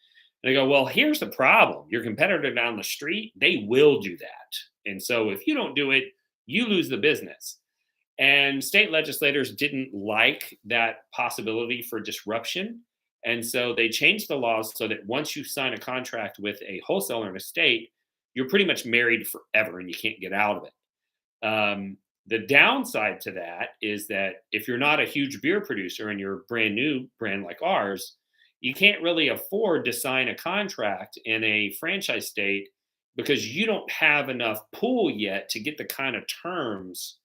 And they go, "Well, here's the problem. Your competitor down the street, they will do that. And so if you don't do it, you lose the business." And state legislators didn't like that possibility for disruption. And so they changed the laws so that once you sign a contract with a wholesaler in a state, you're pretty much married forever and you can't get out of it. The downside to that is that if you're not a huge beer producer and you're a brand new brand like ours, you can't really afford to sign a contract in a franchise state because you don't have enough pull yet to get the kind of terms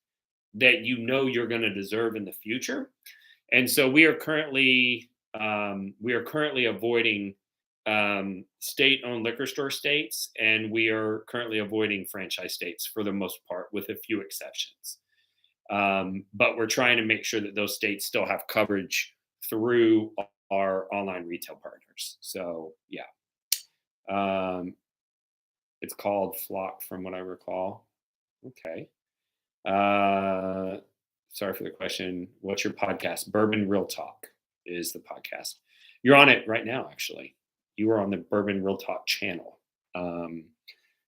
that you know you're going to deserve in the future. And so we are currently avoiding state-owned liquor store states, and we are currently avoiding franchise states for the most part, with a few exceptions. But we're trying to make sure that those states still have coverage through our online retail partners. So yeah, it's called Flock, from what I recall. Okay. Sorry for the question. What's your podcast? Bourbon Real Talk is the podcast. You're on it right now, actually. You are on the Bourbon Real Talk channel.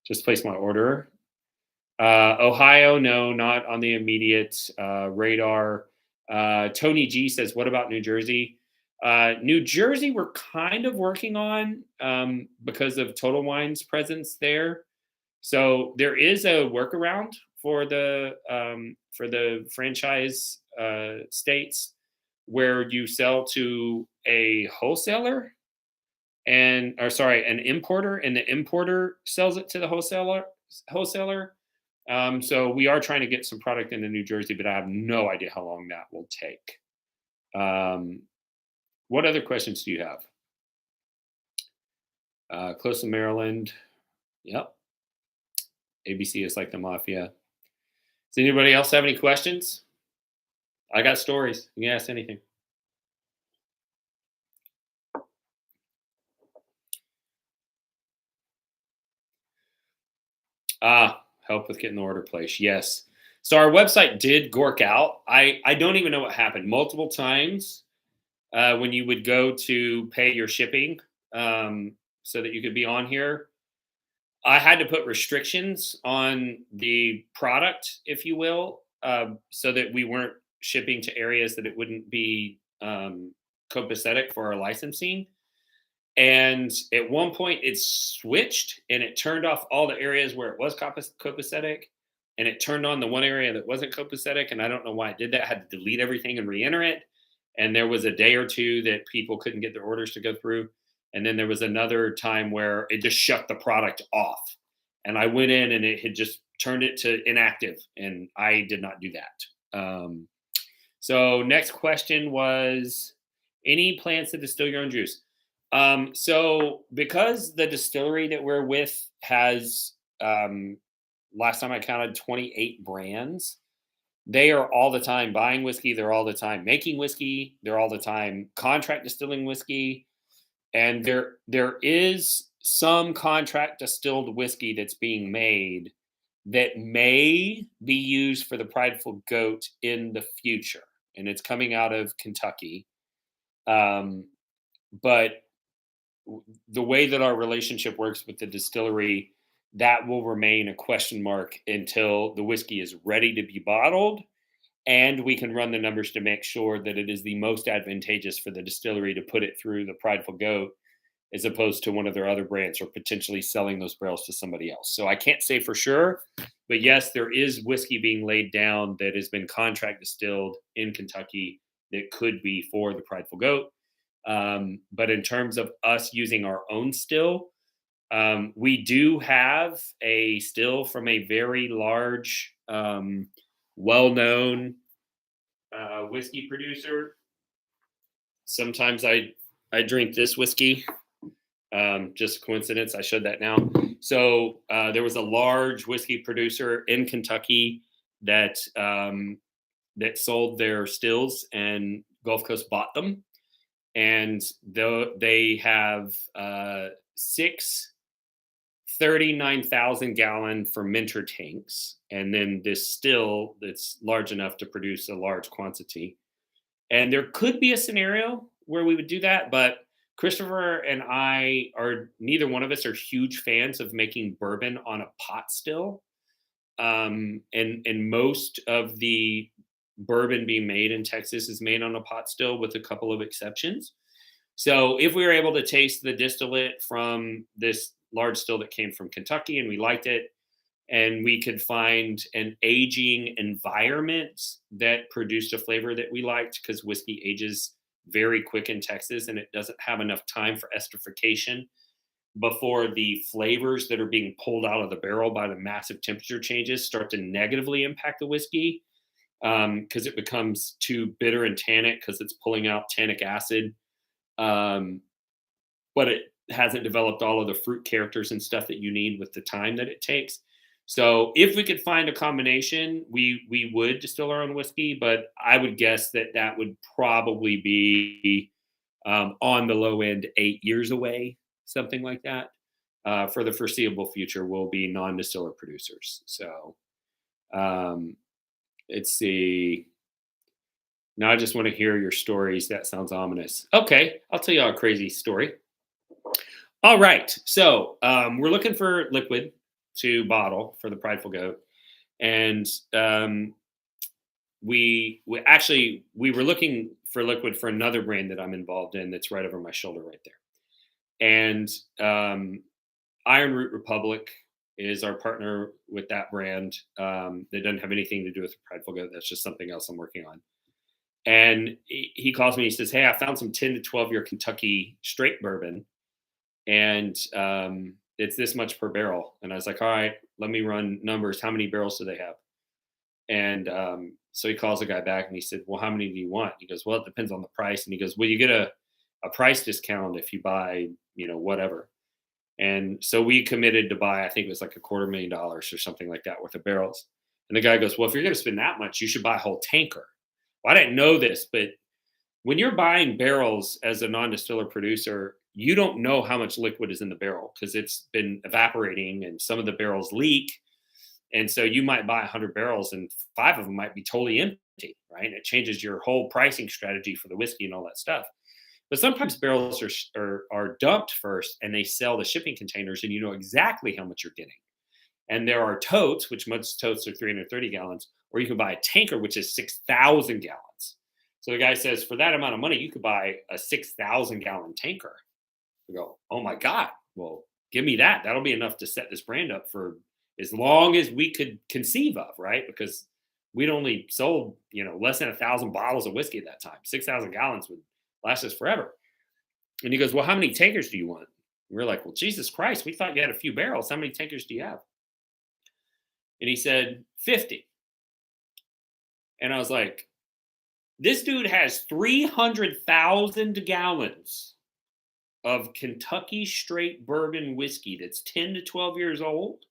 Just placed my order. Ohio, no, not on the immediate radar. Tony G says, "What about New Jersey?" New Jersey, we're kind of working on because of Total Wine's presence there. So there is a workaround for the franchise states where you sell to a wholesaler an importer, and the importer sells it to the wholesaler. So we are trying to get some product into New Jersey, but I have no idea how long that will take. What other questions do you have? Close to Maryland. Yep. ABC is like the mafia. Does anybody else have any questions? I got stories. You can ask anything. Help with getting the order placed. Yes. So our website did gork out. I don't even know what happened. Multiple times when you would go to pay your shipping so that you could be on here, I had to put restrictions on the product, if you will, so that we weren't shipping to areas that it wouldn't be copacetic for our licensing. And at one point it switched and it turned off all the areas where it was copacetic, and it turned on the one area that wasn't copacetic. And I don't know why it did that. I had to delete everything and re-enter it. And there was a day or two that people couldn't get their orders to go through. And then there was another time where it just shut the product off. And I went in and it had just turned it to inactive. And I did not do that. So next question was, any plans to distill your own juice? So because the distillery that we're with has, last time I counted, 28 brands, They are all the time buying whiskey. They're all the time making whiskey. They're all the time contract distilling whiskey. And there is some contract distilled whiskey that's being made that may be used for the Prideful Goat in the future, and it's coming out of Kentucky. Um, but the way that our relationship works with the distillery, that will remain a question mark until the whiskey is ready to be bottled, and we can run the numbers to make sure that it is the most advantageous for the distillery to put it through the Prideful Goat as opposed to one of their other brands or potentially selling those barrels to somebody else. So I can't say for sure, but yes, there is whiskey being laid down that has been contract distilled in Kentucky that could be for the Prideful Goat. But in terms of us using our own still, we do have a still from a very large, well-known whiskey producer. Sometimes I drink this whiskey. Just coincidence. I showed that now. So there was a large whiskey producer in Kentucky that that sold their stills, and Gulf Coast bought them. And they have six 39,000-gallon fermenter tanks, and then this still that's large enough to produce a large quantity. And there could be a scenario where we would do that, but Christopher and I are neither one of us are huge fans of making bourbon on a pot still. And most of the bourbon being made in Texas is made on a pot still, with a couple of exceptions. So if we were able to taste the distillate from this large still that came from Kentucky and we liked it, and we could find an aging environment that produced a flavor that we liked, because whiskey ages very quick in Texas and it doesn't have enough time for esterification before the flavors that are being pulled out of the barrel by the massive temperature changes start to negatively impact the whiskey, because it becomes too bitter and tannic because it's pulling out tannic acid. But it hasn't developed all of the fruit characters and stuff that you need with the time that it takes. So if we could find a combination, we would distill our own whiskey, but I would guess that that would probably be on the low end 8 years away, something like that. For the foreseeable future, will be non-distiller producers. So let's see. Now I just want to hear your stories. That sounds ominous. Okay, I'll tell you a crazy story. All right, so we're looking for liquid to bottle for the Prideful Goat, and we were looking for liquid for another brand that I'm involved in that's right over my shoulder right there. And Iron Root Republic is our partner with that brand. That doesn't have anything to do with the Prideful Goat. That's just something else I'm working on. And he calls me. He says, "Hey, I found some 10 to 12-year Kentucky straight bourbon, and it's this much per barrel." And I was like, "All right, let me run numbers. How many barrels do they have?" And so he calls the guy back and he said, "Well, how many do you want?" He goes, "Well, it depends on the price." And he goes, "Well, you get a price discount if you buy, whatever." And so we committed to buy, I think it was like $250,000 or something like that worth of barrels. And the guy goes, "Well, if you're going to spend that much, you should buy a whole tanker." Well, I didn't know this, but when you're buying barrels as a non-distiller producer, you don't know how much liquid is in the barrel because it's been evaporating and some of the barrels leak. And so you might buy 100 barrels and 5 of them might be totally empty, right? And it changes your whole pricing strategy for the whiskey and all that stuff. But sometimes barrels are dumped first and they sell the shipping containers and you know exactly how much you're getting. And there are totes, which most totes are 330 gallons, or you can buy a tanker, which is 6,000 gallons. So the guy says, for that amount of money, you could buy a 6,000-gallon tanker. We go, "Oh my God, well, give me that. That'll be enough to set this brand up for as long as we could conceive of," right? Because we'd only sold, less than 1,000 bottles of whiskey at that time. 6,000 gallons would last us forever. And he goes, "Well, how many tankers do you want?" And we're like, "Well, Jesus Christ, we thought you had a few barrels. How many tankers do you have?" And he said, 50. And I was like, this dude has 300,000 gallons of Kentucky straight bourbon whiskey that's 10 to 12 years old.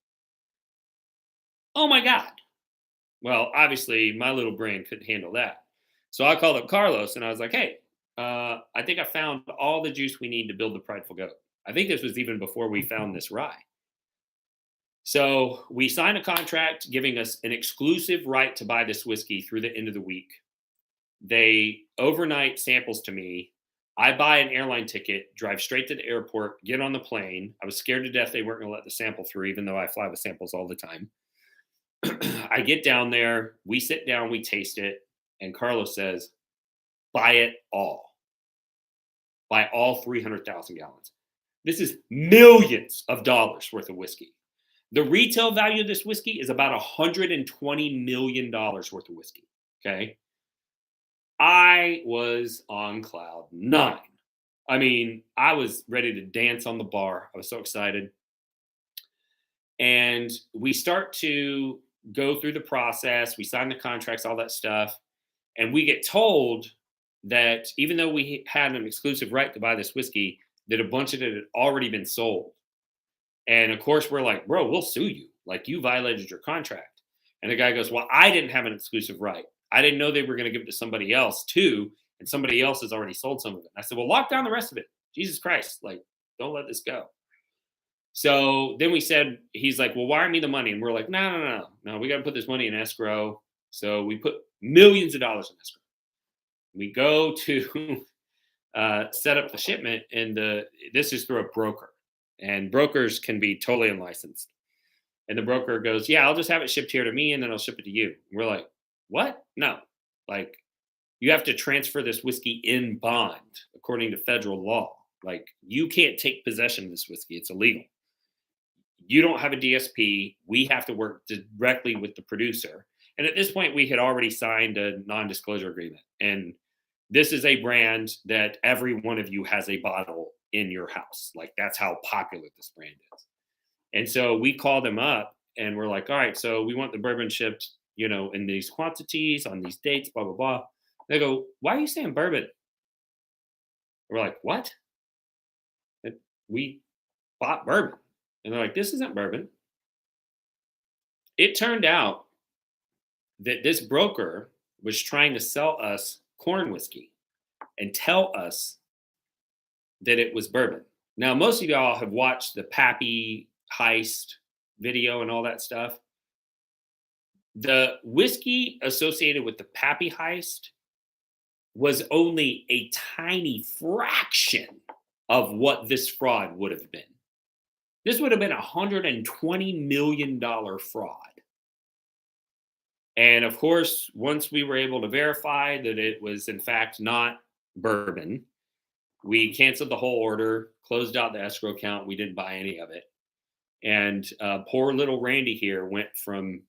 Oh my God. Well, obviously, my little brain couldn't handle that. So I called up Carlos and I was like, hey, I think I found all the juice we need to build the Prideful Goat. I think this was even before we found this rye. So we signed a contract giving us an exclusive right to buy this whiskey through the end of the week. They overnight samples to me. I buy an airline ticket, drive straight to the airport, get on the plane. I was scared to death they weren't going to let the sample through, even though I fly with samples all the time. I get down there, we sit down, we taste it, and Carlos says, buy it all. Buy all 300,000 gallons. This is millions of dollars worth of whiskey. The retail value of this whiskey is about $120 million worth of whiskey. Okay. I was on cloud nine. I mean, I was ready to dance on the bar. I was so excited. And we start to go through the process. We sign the contracts, all that stuff. And we get told that even though we had an exclusive right to buy this whiskey, that a bunch of it had already been sold. And of course, we're like, bro, we'll sue you. Like, you violated your contract. And the guy goes, well, I didn't have an exclusive right. I didn't know they were going to give it to somebody else too. And somebody else has already sold some of it. And I said, well, lock down the rest of it. Jesus Christ. Like, don't let this go. So then we said, he's like, well, wire me the money. And we're like, no, we got to put this money in escrow. So we put millions of dollars in escrow. We go to set up the shipment, and this is through a broker. And brokers can be totally unlicensed. And the broker goes, yeah, I'll just have it shipped here to me, and then I'll ship it to you. And we're like, what? No. Like, you have to transfer this whiskey in bond according to federal law. Like, you can't take possession of this whiskey. It's illegal. You don't have a DSP. We have to work directly with the producer. And at this point, we had already signed a non-disclosure agreement. And this is a brand that every one of you has a bottle in your house. Like, that's how popular this brand is. And so we call them up and we're like, all right, so we want the bourbon shipped, in these quantities on these dates, blah, blah, blah. They go, why are you saying bourbon? We're like, what? And we bought bourbon. And they're like, this isn't bourbon. It turned out that this broker was trying to sell us corn whiskey and tell us that it was bourbon. Now, most of y'all have watched the Pappy heist video and all that stuff. The whiskey associated with the Pappy heist was only a tiny fraction of what this fraud would have been. This would have been a $120 million fraud. And of course, once we were able to verify that it was in fact not bourbon, we canceled the whole order, closed out the escrow account. We didn't buy any of it. And poor little Randy here went from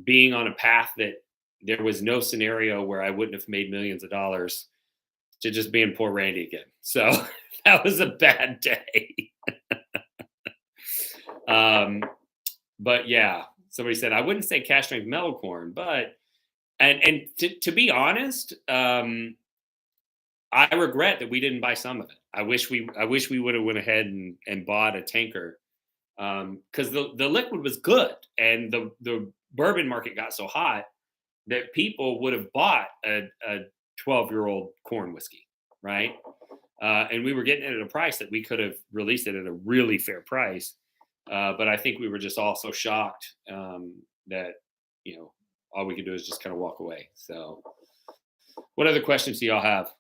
being on a path that there was no scenario where I wouldn't have made millions of dollars to just being poor Randy again. So that was a bad day. But yeah, somebody said, I wouldn't say cash strength metal corn, but, and to be honest, I regret that we didn't buy some of it. I wish we would have went ahead and bought a tanker. Cause the liquid was good and the bourbon market got so hot that people would have bought a 12-year-old corn whiskey. Right. And we were getting it at a price that we could have released it at a really fair price. But I think we were just all so shocked that, all we could do is just kind of walk away. So what other questions do y'all have?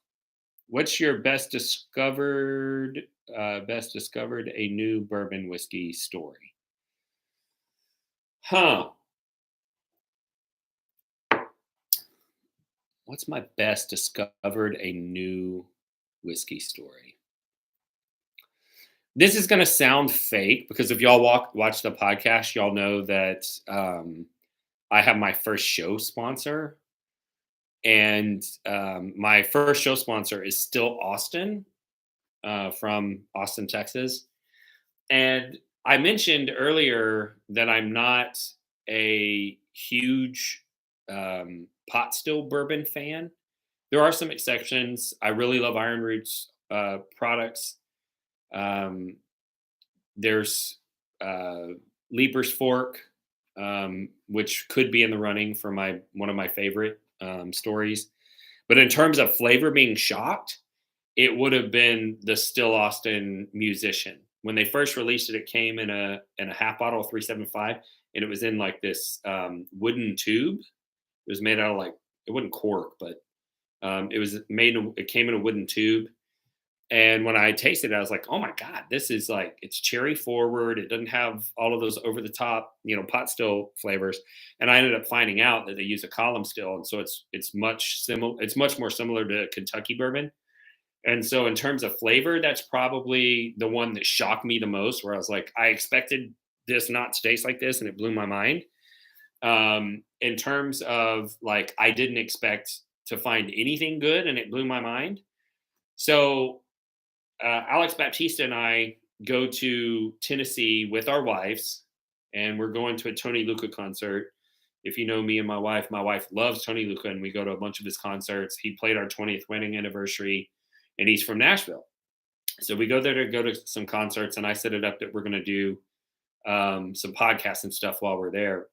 What's your best discovered a new bourbon whiskey story? What's my best discovered a new whiskey story? This is going to sound fake because if y'all watch the podcast, y'all know that I have my first show sponsor. And my first show sponsor is still Austin, from Austin, Texas. And I mentioned earlier that I'm not a huge pot still bourbon fan. There are some exceptions. I really love Iron Roots products. There's Leaper's Fork which could be in the running for one of my favorite stories. But in terms of flavor being shocked, it would have been the Still Austin Musician. When they first released it, it came in a half bottle of 375, and it was in like this wooden tube. It was made out of like, it wasn't cork, but it came in a wooden tube. And when I tasted it, I was like, oh my God, this is like, it's cherry forward. It doesn't have all of those over the top, pot still flavors. And I ended up finding out that they use a column still. And so it's much more similar to Kentucky bourbon. And so in terms of flavor, that's probably the one that shocked me the most, where I was like, I expected this not to taste like this, and it blew my mind. In terms of like, I didn't expect to find anything good, and it blew my mind. So Alex Baptista and I go to Tennessee with our wives, and we're going to a Tony Lucca concert. If you know me and my wife loves Tony Lucca, and we go to a bunch of his concerts. He played our 20th wedding anniversary, and he's from Nashville. So we go there to go to some concerts, and I set it up that we're going to do some podcasts and stuff while we're there.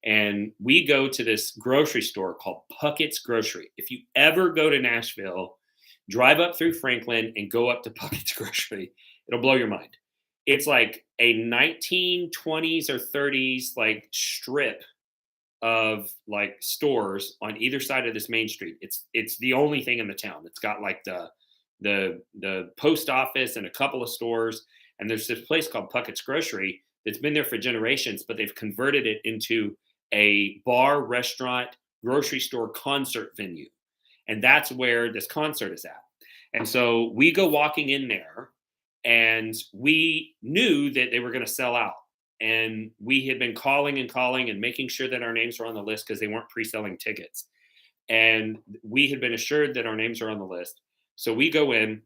And we go to this grocery store called Puckett's Grocery. If you ever go to Nashville, drive up through Franklin and go up to Puckett's Grocery. It'll blow your mind. It's like a 1920s or 30s like strip of like stores on either side of this main street. It's the only thing in the town. It's got like the post office and a couple of stores. And there's this place called Puckett's Grocery that's been there for generations, but they've converted it into a bar, restaurant, grocery store concert venue. And that's where this concert is at. And so we go walking in there, and we knew that they were going to sell out. And we had been calling and making sure that our names were on the list, because they weren't pre-selling tickets. And we had been assured that our names are on the list. So we go in,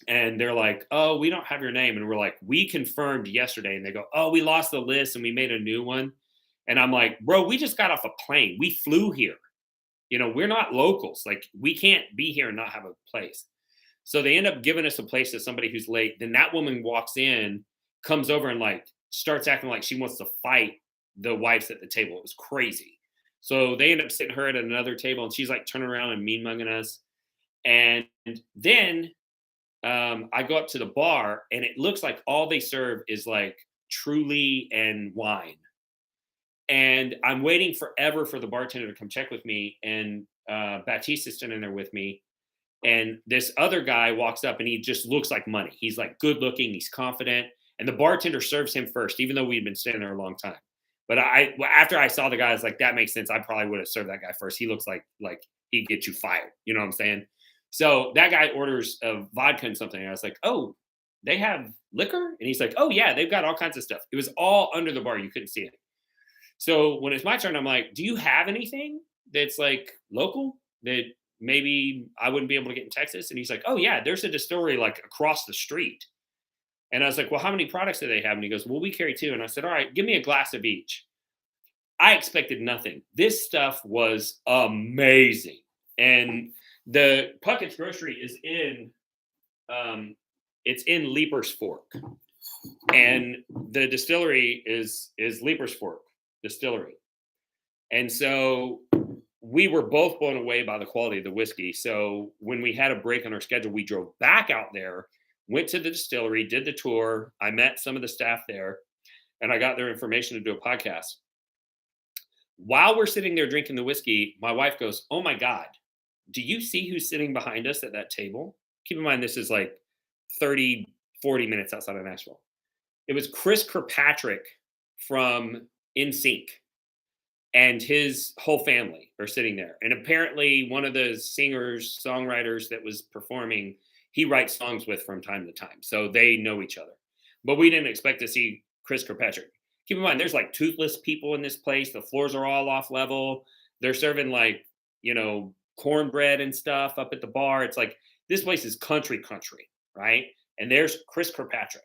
and they're like, oh, we don't have your name. And we're like, we confirmed yesterday. And they go, oh, we lost the list and we made a new one. And I'm like, bro, we just got off a plane. We flew here. We're not locals. Like, we can't be here and not have a place. So they end up giving us a place to somebody who's late. Then that woman walks in, comes over, and like starts acting like she wants to fight the wives at the table. It was crazy. So they end up sitting her at another table, and she's like turning around and mean mugging us. And then I go up to the bar, and it looks like all they serve is like Truly and wine. And I'm waiting forever for the bartender to come check with me. And Baptista's standing there with me. And this other guy walks up, and he just looks like money. He's like good looking. He's confident. And the bartender serves him first, even though we'd been standing there a long time. But after I saw the guy, I was like, that makes sense. I probably would have served that guy first. He looks like he'd get you fired. You know what I'm saying? So that guy orders a vodka and something. And I was like, oh, they have liquor? And he's like, oh, yeah, they've got all kinds of stuff. It was all under the bar. You couldn't see it. So when it's my turn, I'm like, do you have anything that's like local that maybe I wouldn't be able to get in Texas? And he's like, oh, yeah, there's a distillery like across the street. And I was like, well, how many products do they have? And he goes, well, we carry 2. And I said, all right, give me a glass of each. I expected nothing. This stuff was amazing. And the Puckett's Grocery is it's in Leaper's Fork. And the distillery is Leaper's Fork Distillery. And so we were both blown away by the quality of the whiskey. So when we had a break on our schedule, we drove back out there, went to the distillery, did the tour. I met some of the staff there, and I got their information to do a podcast. While we're sitting there drinking the whiskey, my wife goes, oh my God, do you see who's sitting behind us at that table? Keep in mind, this is like 30, 40 minutes outside of Nashville. It was Chris Kirkpatrick from NSYNC, and his whole family are sitting there. And apparently one of the singers, songwriters that was performing, he writes songs with from time to time. So they know each other. But we didn't expect to see Chris Kirkpatrick. Keep in mind, there's like toothless people in this place. The floors are all off level. They're serving like, cornbread and stuff up at the bar. It's like, this place is country, right? And there's Chris Kirkpatrick.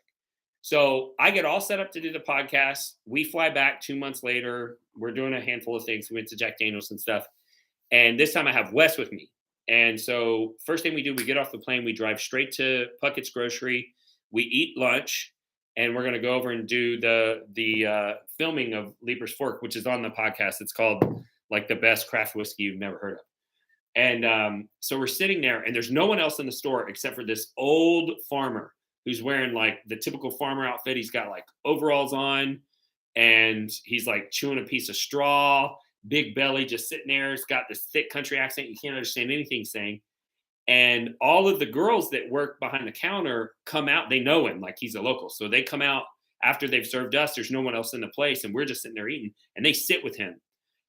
So I get all set up to do the podcast. We fly back 2 months later. We're doing a handful of things. We went to Jack Daniels and stuff. And this time I have Wes with me. And so first thing we do, we get off the plane. We drive straight to Puckett's Grocery. We eat lunch. and we're going to go over and do the filming of Leaper's Fork, which is on the podcast. It's called like the best craft whiskey you've never heard of. And so we're sitting there, and there's no one else in the store except for this old farmer who's wearing like the typical farmer outfit. He's got like overalls on, and he's like chewing a piece of straw, big belly, just sitting there. He's got this thick country accent. You can't understand anything he's saying. And all of the girls that work behind the counter come out. They know him, like he's a local. So they come out after they've served us. There's no one else in the place, and we're just sitting there eating. And they sit with him,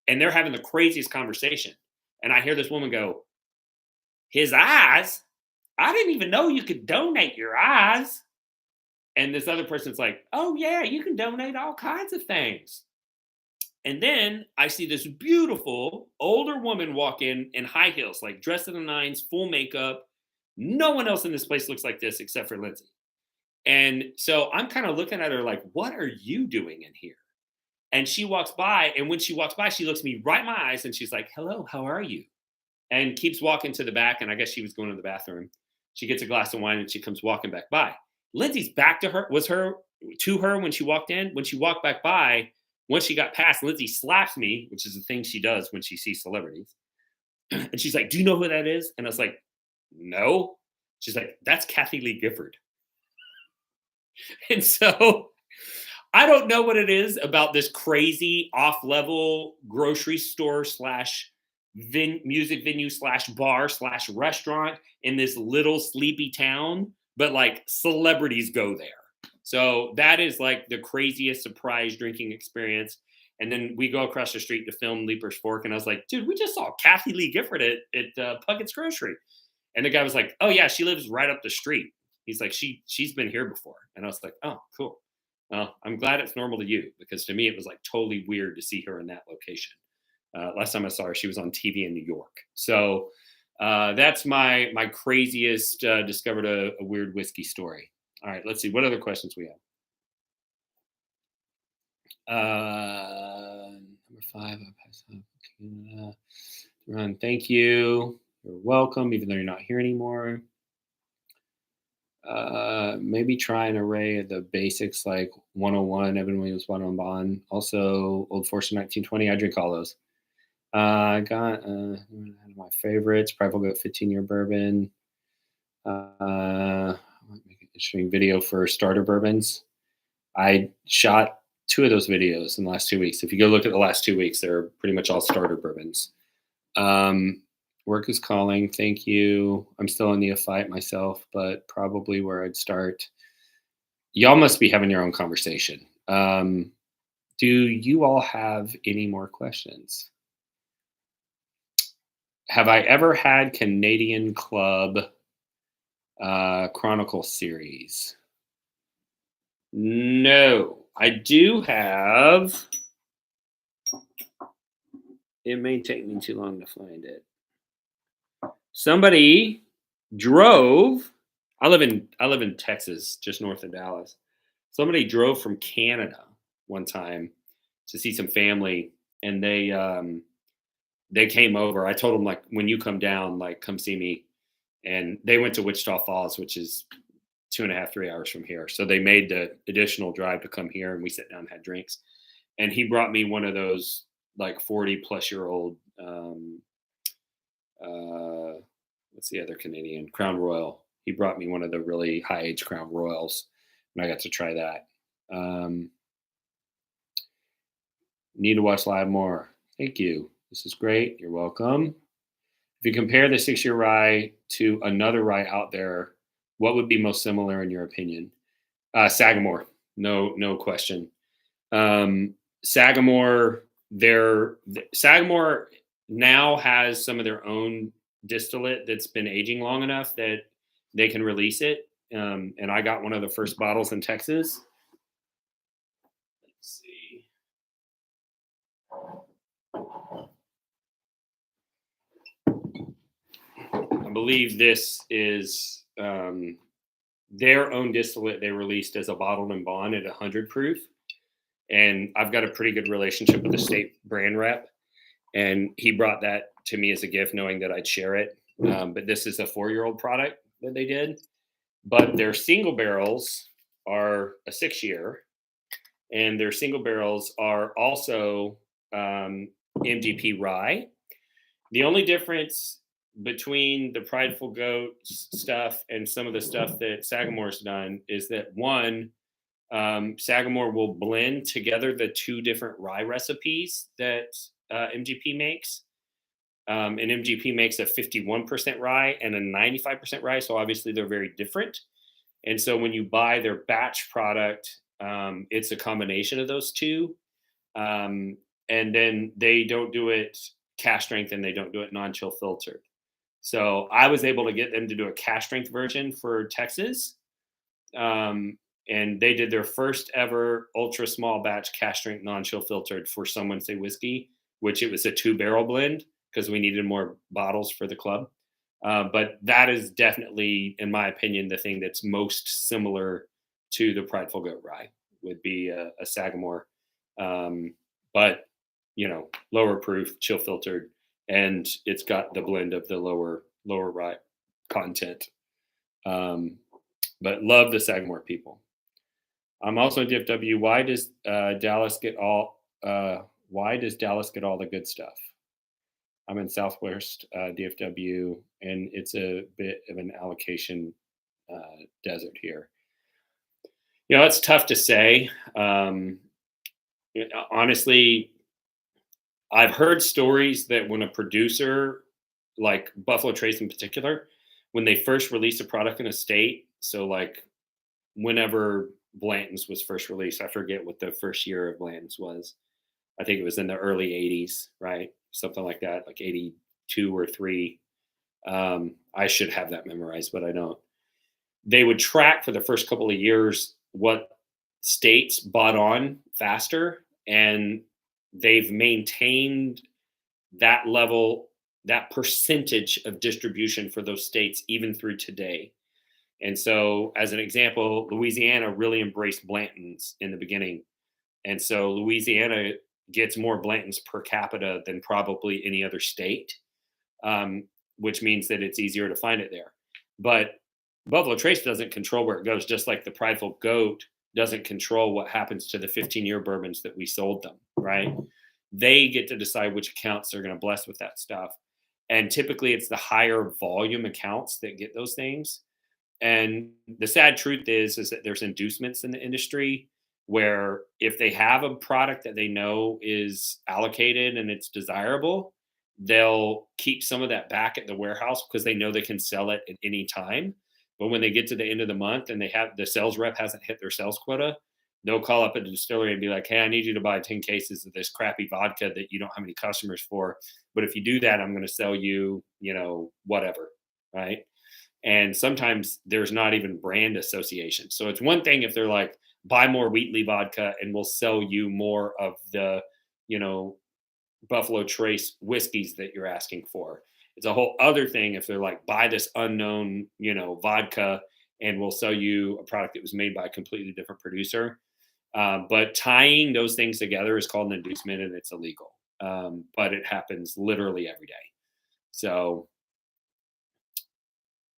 and they're having the craziest conversation. And I hear this woman go, "His eyes? I didn't even know you could donate your eyes." And this other person's like, "Oh, yeah, you can donate all kinds of things." And then I see this beautiful older woman walk in high heels, like dressed to the nines, full makeup. No one else in this place looks like this except for Lindsay. And so I'm kind of looking at her like, "What are you doing in here?" And she walks by. And when she walks by, she looks me right in my eyes and she's like, "Hello, how are you?" And keeps walking to the back. And I guess she was going to the bathroom. She gets a glass of wine and she comes walking back by. Lindsay's back to her, to her when she walked in. When she walked back by, once she got past, Lindsay slaps me, which is the thing she does when she sees celebrities. And she's like, "Do you know who that is?" And I was like, "No." She's like, "That's Kathy Lee Gifford." And so I don't know what it is about this crazy off-level grocery store slash music venue slash bar slash restaurant in this little sleepy town, but like celebrities go there. So that is like the craziest surprise drinking experience. And then we go across the street to film Leaper's Fork, and I was like, "Dude, we just saw Kathy Lee Gifford at Puckett's Grocery." And the guy was like, "Oh yeah, she lives right up the street." He's like, she's been here before." And I was like, "Oh, cool. Well, I'm glad it's normal to you, because to me it was like totally weird to see her in that location. Last time I saw her, she was on TV in New York. So that's my craziest discovered a weird whiskey story. All right, let's see what other questions we have. Number 5, I'll pass on. Ron, thank you. You're welcome, even though you're not here anymore. Maybe try an array of the basics like 101, Evan Williams, 1 on Bond. Also, Old Forester 1920. I drink all those. I got one of my favorites, Prideful Goat 15-year bourbon. I might make an interesting video for starter bourbons. I shot 2 of those videos in the last 2 weeks. If you go look at the last 2 weeks, they're pretty much all starter bourbons. Work is calling. Thank you. I'm still in neophyte myself, but probably where I'd start. Y'all must be having your own conversation. Do you all have any more questions? Have I ever had Canadian Club Chronicle series? No. I do have. It may take me too long to find it. Somebody drove. I live in Texas, just north of Dallas. Somebody drove from Canada one time to see some family, and they came over. I told them, like, when you come down, like, come see me. And they went to Wichita Falls, which is 2.5, 3 hours from here. So they made the additional drive to come here, and we sat down and had drinks. And he brought me one of those like 40-plus-year-old, what's the other Canadian? Crown Royal. He brought me one of the really high-age Crown Royals, and I got to try that. Need to watch live more. Thank you. This is great. You're welcome. If you compare the 6-year rye to another rye out there, what would be most similar in your opinion? Sagamore, no question. Sagamore now has some of their own distillate that's been aging long enough that they can release it. And I got one of the first bottles in Texas. Let's see. I believe this is their own distillate they released as a bottled and bond at 100 proof. And I've got a pretty good relationship with the state brand rep. And he brought that to me as a gift, knowing that I'd share it. But this is a 4-year-old product that they did. But their single barrels are a 6-year, and their single barrels are also MGP rye. The only difference between the Prideful Goat stuff and some of the stuff that Sagamore's done is that one, Sagamore will blend together the two different rye recipes that MGP makes. And MGP makes a 51% rye and a 95% rye. So obviously they're very different. And so when you buy their batch product, it's a combination of those two. And then they don't do it cask strength and they don't do it non-chill filtered. So I was able to get them to do a cask strength version for Texas. And they did their first ever ultra small batch cask strength non-chill filtered for Someone Say Whiskey, which it was a 2-barrel blend because we needed more bottles for the club. But that is definitely, in my opinion, the thing that's most similar to the Prideful Goat rye would be a Sagamore. But, lower proof, chill filtered, and it's got the blend of the lower rye content. But love the Sagamore people. I'm also in DFW. Why does Dallas get all the good stuff? I'm in Southwest DFW, and it's a bit of an allocation desert here. It's tough to say. Honestly, I've heard stories that when a producer, like Buffalo Trace in particular, when they first release a product in a state, so like whenever Blanton's was first released, I forget what the first year of Blanton's was. I think it was in the early 80s, right? Something like that, like 82 or 3. I should have that memorized, but I don't. They would track for the first couple of years what states bought on faster, and they've maintained that level, that percentage of distribution for those states even through today. And so, as an example, Louisiana really embraced Blanton's in the beginning. And so Louisiana gets more Blanton's per capita than probably any other state, which means that it's easier to find it there. But Buffalo Trace doesn't control where it goes, just like the Prideful Goat doesn't control what happens to the 15-year bourbons that we sold them, right? They get to decide which accounts they're going to bless with that stuff. And typically it's the higher volume accounts that get those things. And the sad truth is that there's inducements in the industry where if they have a product that they know is allocated and it's desirable, they'll keep some of that back at the warehouse because they know they can sell it at any time. But when they get to the end of the month and the sales rep hasn't hit their sales quota, they'll call up a distillery and be like, hey, I need you to buy 10 cases of this crappy vodka that you don't have any customers for. But if you do that, I'm going to sell you, whatever, right? And sometimes there's not even brand association. So it's one thing if they're like, buy more Wheatley vodka and we'll sell you more of the, Buffalo Trace whiskeys that you're asking for. It's a whole other thing if they're like, buy this unknown, vodka and we'll sell you a product that was made by a completely different producer. But tying those things together is called an inducement and it's illegal. But it happens literally every day. So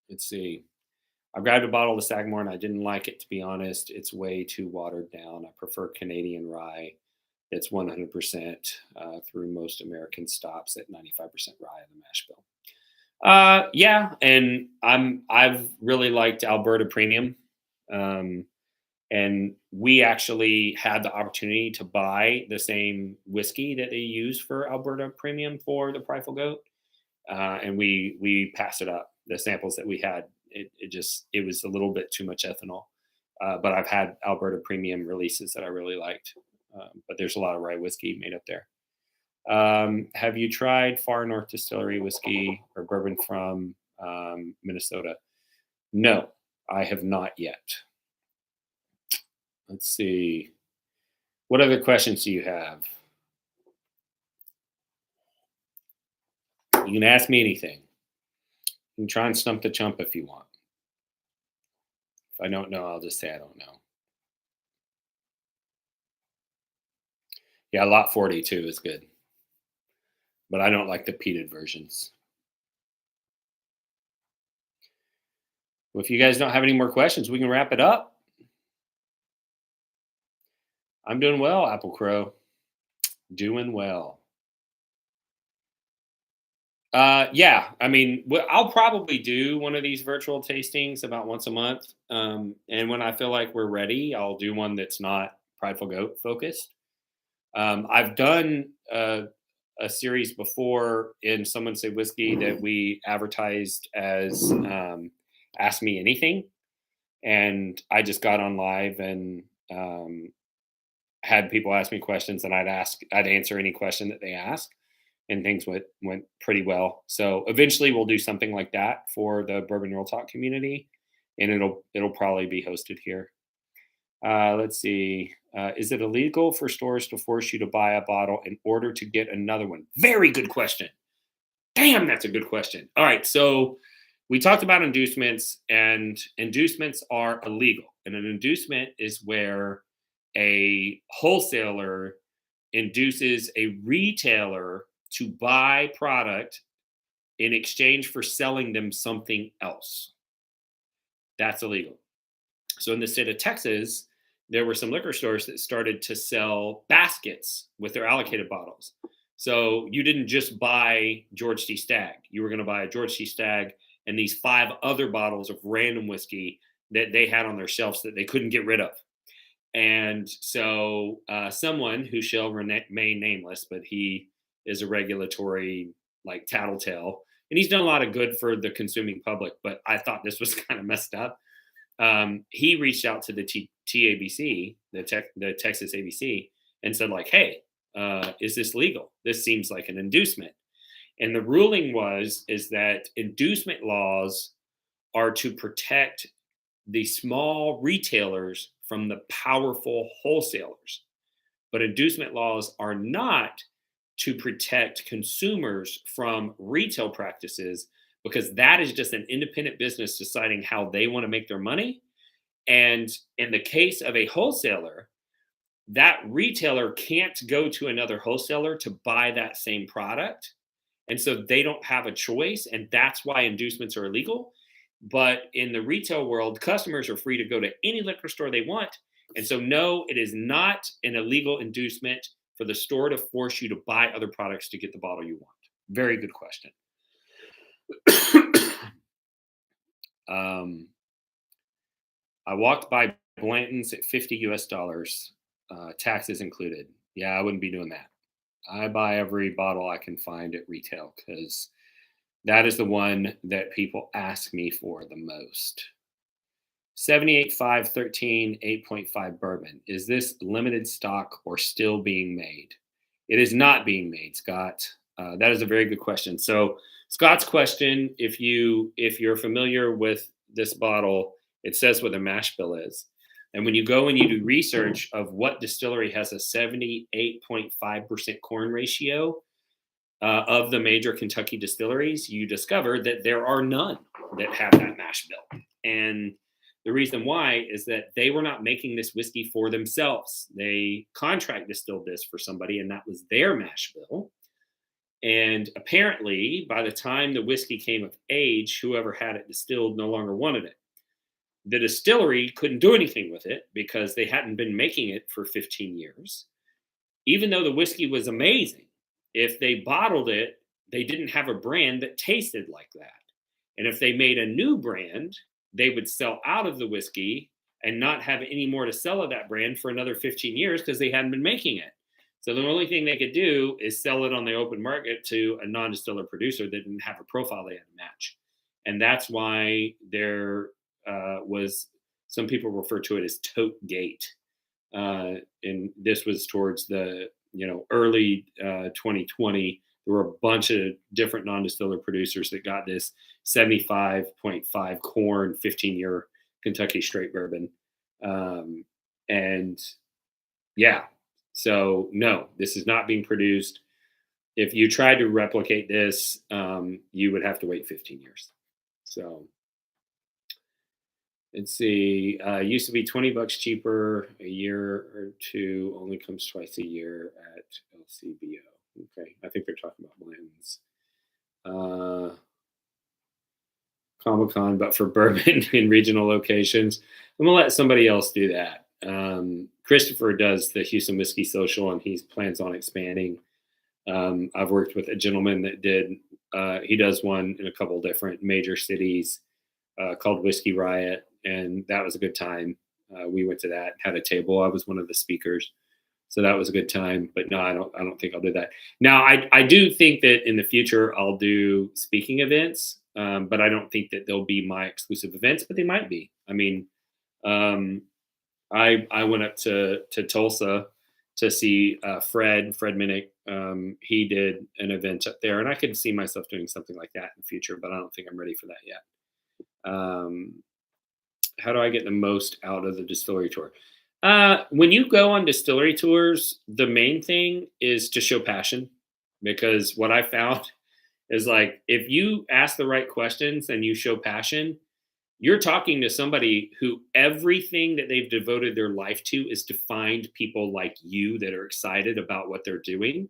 let's see. I grabbed a bottle of the Sagamore and I didn't like it, to be honest. It's way too watered down. I prefer Canadian rye. It's 100% through most American stops at 95% rye in the mash bill. Yeah, and I've really liked Alberta Premium, and we actually had the opportunity to buy the same whiskey that they use for Alberta Premium for the Prideful Goat, and we passed it up. The samples that we had, it was a little bit too much ethanol. But I've had Alberta Premium releases that I really liked. But there's a lot of rye whiskey made up there. Have you tried Far North Distillery whiskey or bourbon from Minnesota? No, I have not yet. Let's see. What other questions do you have? You can ask me anything. You can try and stump the chump if you want. If I don't know, I'll just say I don't know. Yeah, Lot 42 is good. But I don't like the peated versions. Well, if you guys don't have any more questions, we can wrap it up. I'm doing well, Apple Crow. Doing well. Yeah, I mean, I'll probably do one of these virtual tastings about once a month. And when I feel like we're ready, I'll do one that's not Prideful Goat focused. I've done a series before in Someone Say Whiskey that we advertised as Ask Me Anything. And I just got on live and had people ask me questions, and I'd answer any question that they ask, and things went pretty well. So eventually, we'll do something like that for the Bourbon Real Talk community, and it'll probably be hosted here. Let's see. Is it illegal for stores to force you to buy a bottle in order to get another one? Very good question. Damn, that's a good question. All right, so we talked about inducements, and inducements are illegal. And an inducement is where a wholesaler induces a retailer to buy product in exchange for selling them something else. That's illegal. So in the state of Texas, there were some liquor stores that started to sell baskets with their allocated bottles. So you didn't just buy George T. Stagg. You were going to buy a George T. Stagg and these 5 other bottles of random whiskey that they had on their shelves that they couldn't get rid of. And so someone who shall remain nameless, but he is a regulatory like tattletale, and he's done a lot of good for the consuming public, but I thought this was kind of messed up. He reached out to the TABC, the Texas ABC, and said like, "Hey, is this legal? This seems like an inducement." And the ruling is that inducement laws are to protect the small retailers from the powerful wholesalers, but inducement laws are not to protect consumers from retail practices, because that is just an independent business deciding how they want to make their money. And in the case of a wholesaler, that retailer can't go to another wholesaler to buy that same product. And so they don't have a choice. And that's why inducements are illegal. But in the retail world, customers are free to go to any liquor store they want. And so, no, it is not an illegal inducement for the store to force you to buy other products to get the bottle you want. Very good question. I walked by Blanton's at 50 US dollars, taxes included. Yeah, I wouldn't be doing that. I buy every bottle I can find at retail because that is the one that people ask me for the most. 78.513 8.5 bourbon. Is this limited stock or still being made? It is not being made, Scott. That is a very good question. So Scott's question, if you're familiar with this bottle, it says what the mash bill is. And when you go and you do research of what distillery has a 78.5% corn ratio of the major Kentucky distilleries, you discover that there are none that have that mash bill. And the reason why is that they were not making this whiskey for themselves. They contract distilled this for somebody, and that was their mash bill. And apparently, by the time the whiskey came of age, whoever had it distilled no longer wanted it. The distillery couldn't do anything with it because they hadn't been making it for 15 years. Even though the whiskey was amazing, if they bottled it, they didn't have a brand that tasted like that. And if they made a new brand, they would sell out of the whiskey and not have any more to sell of that brand for another 15 years because they hadn't been making it. So the only thing they could do is sell it on the open market to a non-distiller producer that didn't have a profile they had to match. And that's why there was, some people refer to it as tote gate. And this was towards the early 2020. There were a bunch of different non-distiller producers that got this 75.5 corn 15-year Kentucky straight bourbon. And yeah, so no, this is not being produced. If you tried to replicate this, you would have to wait 15 years. So let's see. Used to be $20 cheaper a year or two. Only comes twice a year at LCBO. Okay, I think they're talking about Blanton's. Comic-Con, but for bourbon in regional locations. I'm gonna let somebody else do that. Christopher does the Houston Whiskey Social, and he plans on expanding. I've worked with a gentleman that did. He does one in a couple different major cities called Whiskey Riot, and that was a good time. We went to that, had a table. I was one of the speakers, so that was a good time. But no, I don't think I'll do that. Now, I do think that in the future I'll do speaking events, but I don't think that they'll be my exclusive events. But they might be. I mean, I went up to Tulsa to see Fred Minnick. He did an event up there, and I could see myself doing something like that in the future, but I don't think I'm ready for that yet. How do I get the most out of the distillery tour? When you go on distillery tours, the main thing is to show passion, because what I found is, like, if you ask the right questions and you show passion, you're talking to somebody who everything that they've devoted their life to is to find people like you that are excited about what they're doing.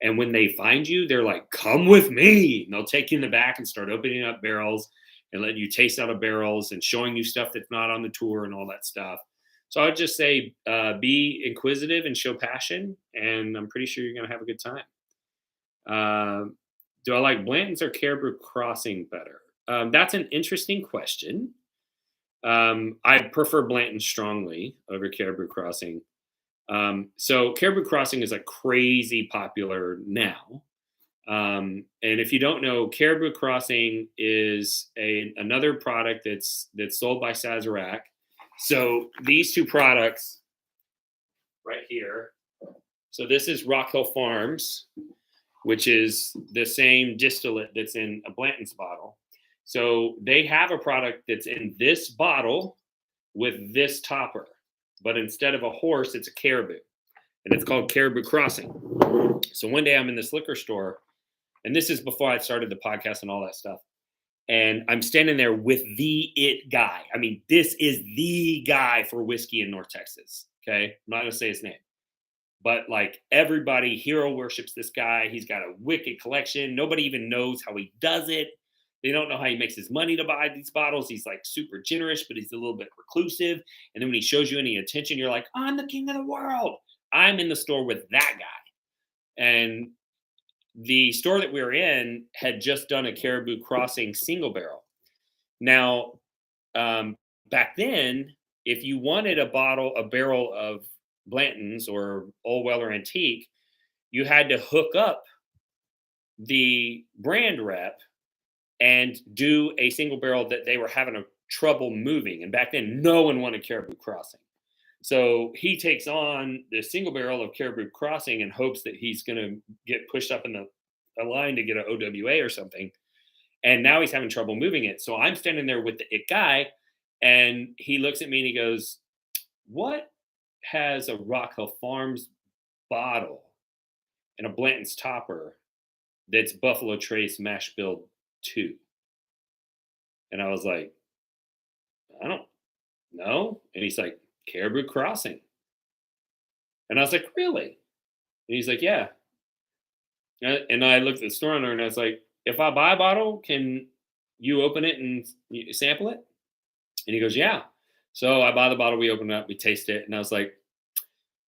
And when they find you, they're like, come with me. And they'll take you in the back and start opening up barrels and letting you taste out of barrels and showing you stuff that's not on the tour and all that stuff. So I'd just say be inquisitive and show passion, and I'm pretty sure you're going to have a good time. Do I like Blanton's or Caribou Crossing better? That's an interesting question. I prefer Blanton strongly over Caribou Crossing. So Caribou Crossing is like crazy popular now. And if you don't know, Caribou Crossing is another product that's sold by Sazerac. So these two products right here. So this is Rock Hill Farms, which is the same distillate that's in a Blanton's bottle. So they have a product that's in this bottle with this topper, but instead of a horse, it's a caribou, and it's called Caribou Crossing. So one day I'm in this liquor store, and this is before I started the podcast and all that stuff, and I'm standing there with the it guy. I mean, this is the guy for whiskey in North Texas. Okay, I'm not gonna say his name, but like everybody hero worships this guy. He's got a wicked collection. Nobody even knows how he does it. They don't know how he makes his money to buy these bottles. He's like super generous, but he's a little bit reclusive. And then when he shows you any attention, you're like, I'm the king of the world. I'm in the store with that guy. And the store that we were in had just done a Caribou Crossing single barrel. Now, back then, if you wanted a barrel of Blanton's or Old Weller Antique, you had to hook up the brand rep and do a single barrel that they were having a trouble moving. And back then, no one wanted Caribou Crossing. So he takes on the single barrel of Caribou Crossing and hopes that he's going to get pushed up in a line to get an OWA or something. And now he's having trouble moving it. So I'm standing there with the it guy, and he looks at me and he goes, what has a Rock Hill Farms bottle and a Blanton's topper that's Buffalo Trace Mash Bill 2? And I was like, I don't know. And he's like, Caribou Crossing. And I was like, really? And he's like, yeah. And I looked at the store owner and I was like, if I buy a bottle, can you open it and sample it? And he goes, yeah. So I buy the bottle, we open it up, we taste it. And I was like,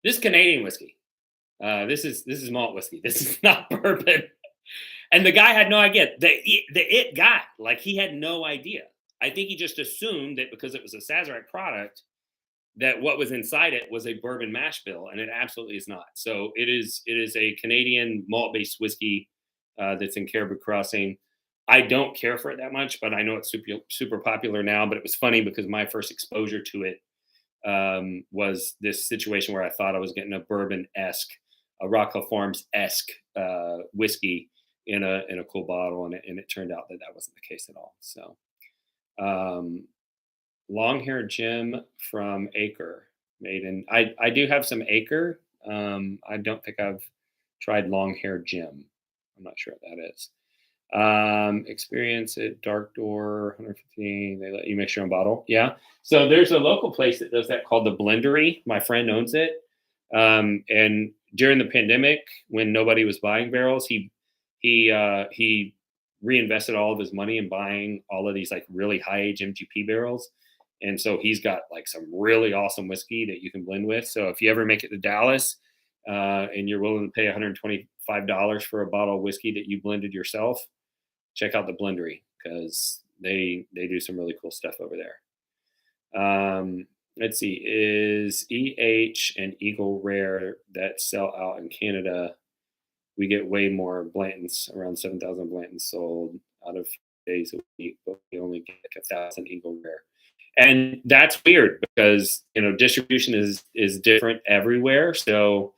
this is Canadian whiskey. This is malt whiskey. This is not bourbon. And the guy had no idea. The it guy, like, he had no idea. I think he just assumed that because it was a Sazerac product, that what was inside it was a bourbon mash bill, and it absolutely is not. So it is a Canadian malt-based whiskey that's in Caribou Crossing. I don't care for it that much, but I know it's super popular now. But it was funny because my first exposure to it was this situation where I thought I was getting a bourbon-esque, a Rock Hill Farms-esque whiskey in a cool bottle, and it turned out that wasn't the case at all. So long hair Jim from Acre made in, I do have some Acre. I don't think I've tried long hair Jim. I'm not sure what that is. Experience at Dark Door 115. They let you mix your own bottle. Yeah. So there's a local place that does that called the Blendery. My friend owns it. And during the pandemic, when nobody was buying barrels, he reinvested all of his money in buying all of these like really high age MGP barrels. And so he's got like some really awesome whiskey that you can blend with. So if you ever make it to Dallas and you're willing to pay $125 for a bottle of whiskey that you blended yourself, check out the Blendery because they do some really cool stuff over there. Let's see, is EH and Eagle Rare that sell out in Canada? We get way more Blantons, around 7,000 Blantons sold out of days a week, but we only get like 1,000 Eagle Rare. And that's weird because distribution is different everywhere. So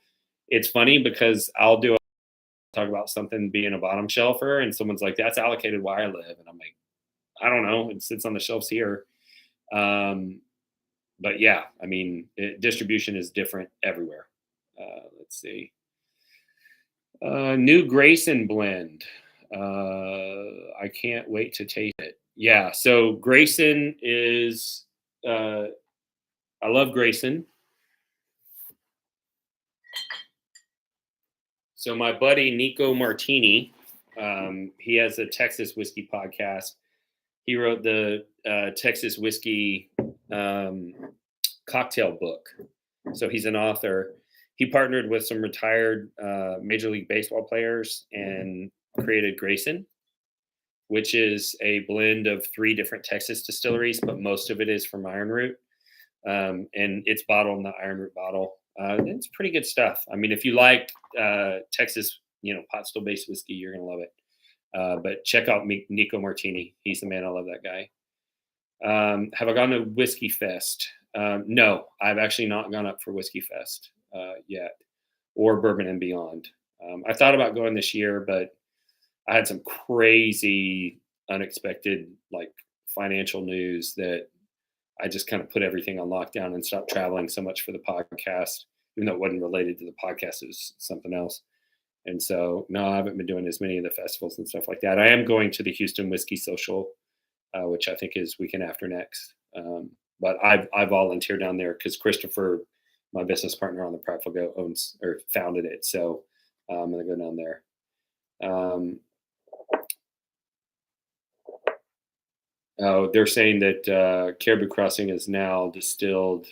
it's funny because I'll talk about something being a bottom shelfer, and someone's like, "That's allocated where I live," and I'm like, "I don't know. It sits on the shelves here." But yeah, I mean, distribution is different everywhere. Let's see. New Grayson blend. I can't wait to taste it. Yeah, so Grayson is. I love Grayson. So my buddy Nico Martini, he has a Texas whiskey podcast. He wrote the Texas whiskey cocktail book. So he's an author. He partnered with some retired Major League Baseball players and created Grayson, which is a blend of 3 different Texas distilleries, but most of it is from Iron Root. And it's bottled in the Iron Root bottle. It's pretty good stuff. I mean, if you like Texas, pot still based whiskey, you're gonna love it. But check out Nico Martini. He's the man. I love that guy. Have I gone to Whiskey Fest? No, I've actually not gone up for Whiskey Fest yet, or Bourbon and Beyond. I thought about going this year, but I had some crazy, unexpected, like financial news that I just kind of put everything on lockdown and stopped traveling so much for the podcast, even though it wasn't related to the podcast. It was something else. And so, no, I haven't been doing as many of the festivals and stuff like that. I am going to the Houston Whiskey Social, which I think is weekend after next. But I volunteer down there because Christopher, my business partner on the Prideful Goat, owns or founded it. So I'm going to go down there. They're saying that Caribou Crossing is now distilled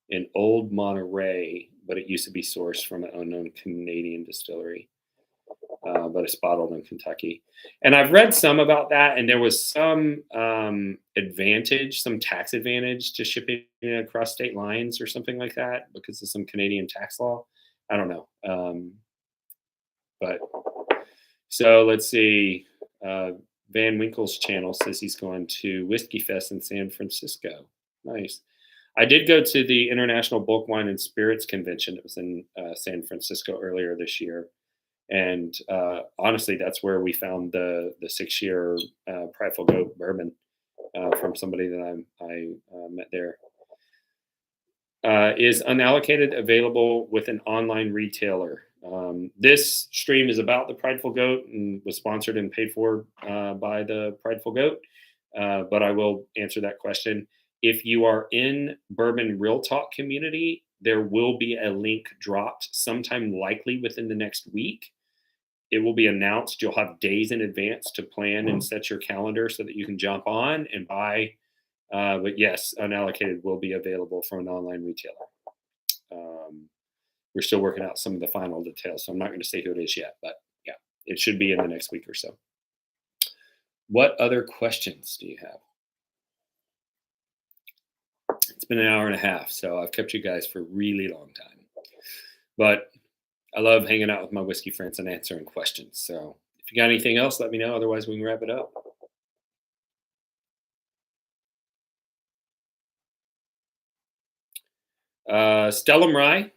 in Old Monterey, but it used to be sourced from an unknown Canadian distillery. But it's bottled in Kentucky. And I've read some about that, and there was some advantage, some tax advantage to shipping across state lines or something like that because of some Canadian tax law. I don't know. But so let's see. Van Winkle's channel says he's going to Whiskey Fest in San Francisco. Nice. I did go to the International Bulk Wine and Spirits Convention. It was in San Francisco earlier this year. And honestly, that's where we found the 6-year Prideful Goat bourbon from somebody that I met there. Is unallocated available with an online retailer? This stream is about the Prideful Goat and was sponsored and paid for by the Prideful Goat. But I will answer that question. If you are in Bourbon Real Talk community, there will be a link dropped sometime likely within the next week. It will be announced. You'll have days in advance to plan and set your calendar so that you can jump on and buy. But yes, unallocated will be available from an online retailer. We're still working out some of the final details, so I'm not going to say who it is yet, but yeah, it should be in the next week or so. What other questions do you have? It's been an hour and a half, so I've kept you guys for a really long time. But I love hanging out with my whiskey friends and answering questions. So if you got anything else, let me know. Otherwise, we can wrap it up. Stellum Rye,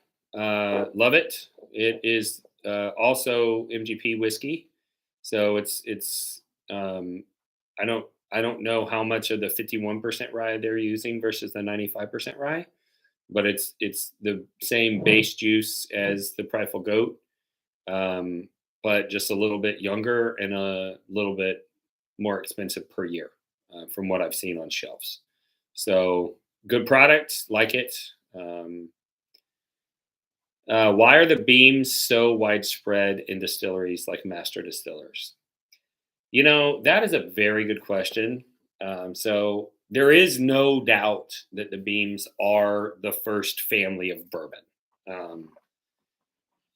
love it. It is also MGP whiskey, so it's. I don't know how much of the 51% rye they're using versus the 95% rye, but it's the same base juice as the Prideful Goat, but just a little bit younger and a little bit more expensive per year, from what I've seen on shelves. So good product, like it. Why are the beams so widespread in distilleries like master distillers? That is a very good question. So there is no doubt that the Beams are the first family of bourbon. Um,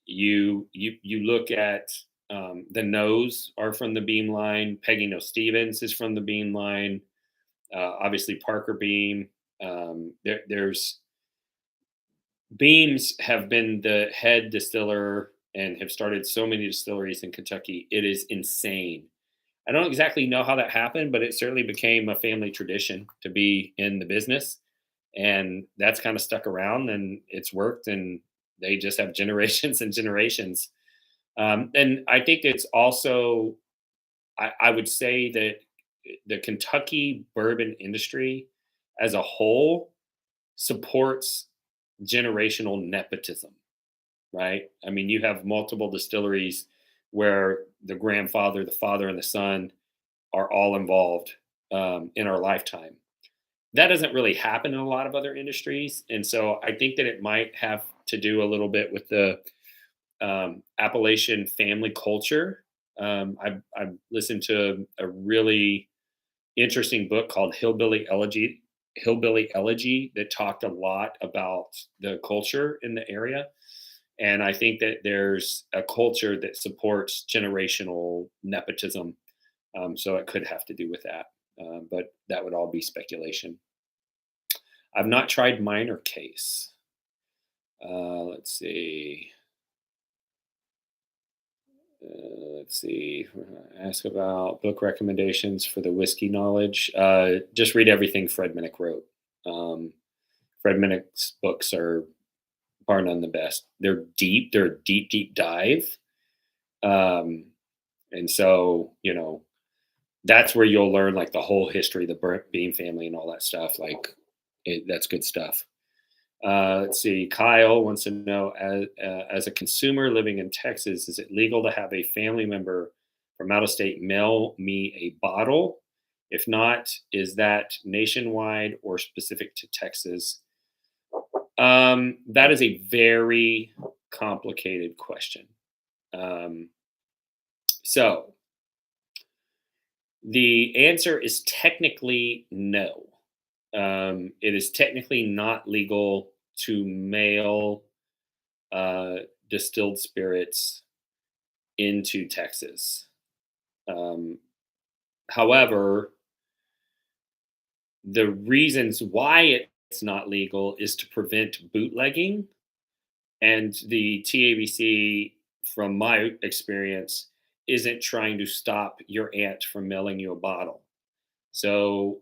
you look at the Nose are from the Beam line. Peggy No Stevens is from the Beam line. Obviously Parker Beam. There's Beams have been the head distiller and have started so many distilleries in Kentucky. It is insane. I don't exactly know how that happened, but it certainly became a family tradition to be in the business. And that's kind of stuck around and it's worked. And they just have generations and generations. And I think it's also, I would say that the Kentucky bourbon industry as a whole supports generational nepotism, right? I mean, you have multiple distilleries where the grandfather, the father, and the son are all involved in our lifetime. That doesn't really happen in a lot of other industries. And so I think that it might have to do a little bit with the Appalachian family culture. I've listened to a really interesting book called Hillbilly Elegy that talked a lot about the culture in the area. And I think that there's a culture that supports generational nepotism. So it could have to do with that. But that would all be speculation. I've not tried Minor Case. Let's see. Let's see. Ask about book recommendations for the whiskey knowledge. Just read everything Fred Minnick wrote. Fred Minnick's books are bar none the best. They're deep. They're a deep, deep dive. And so, that's where you'll learn like the whole history of the Beam family and all that stuff. Like, that's good stuff. Let's see. Kyle wants to know, as a consumer living in Texas, is it legal to have a family member from out of state mail me a bottle? If not, is that nationwide or specific to Texas? That is a very complicated question. So the answer is technically no. It is technically not legal to mail distilled spirits into Texas. However, the reasons why it's not legal is to prevent bootlegging. And the TABC, from my experience, isn't trying to stop your aunt from mailing you a bottle. So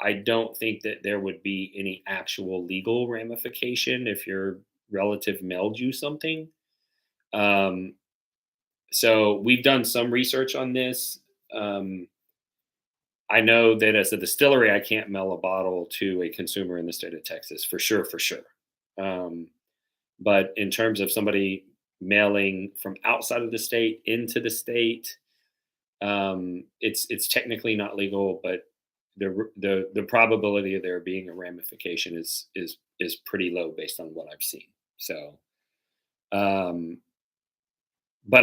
I don't think that there would be any actual legal ramification if your relative mailed you something. So we've done some research on this. I know that as a distillery, I can't mail a bottle to a consumer in the state of Texas for sure, for sure. But in terms of somebody mailing from outside of the state into the state, it's technically not legal, but the probability of there being a ramification is pretty low based on what I've seen. So, but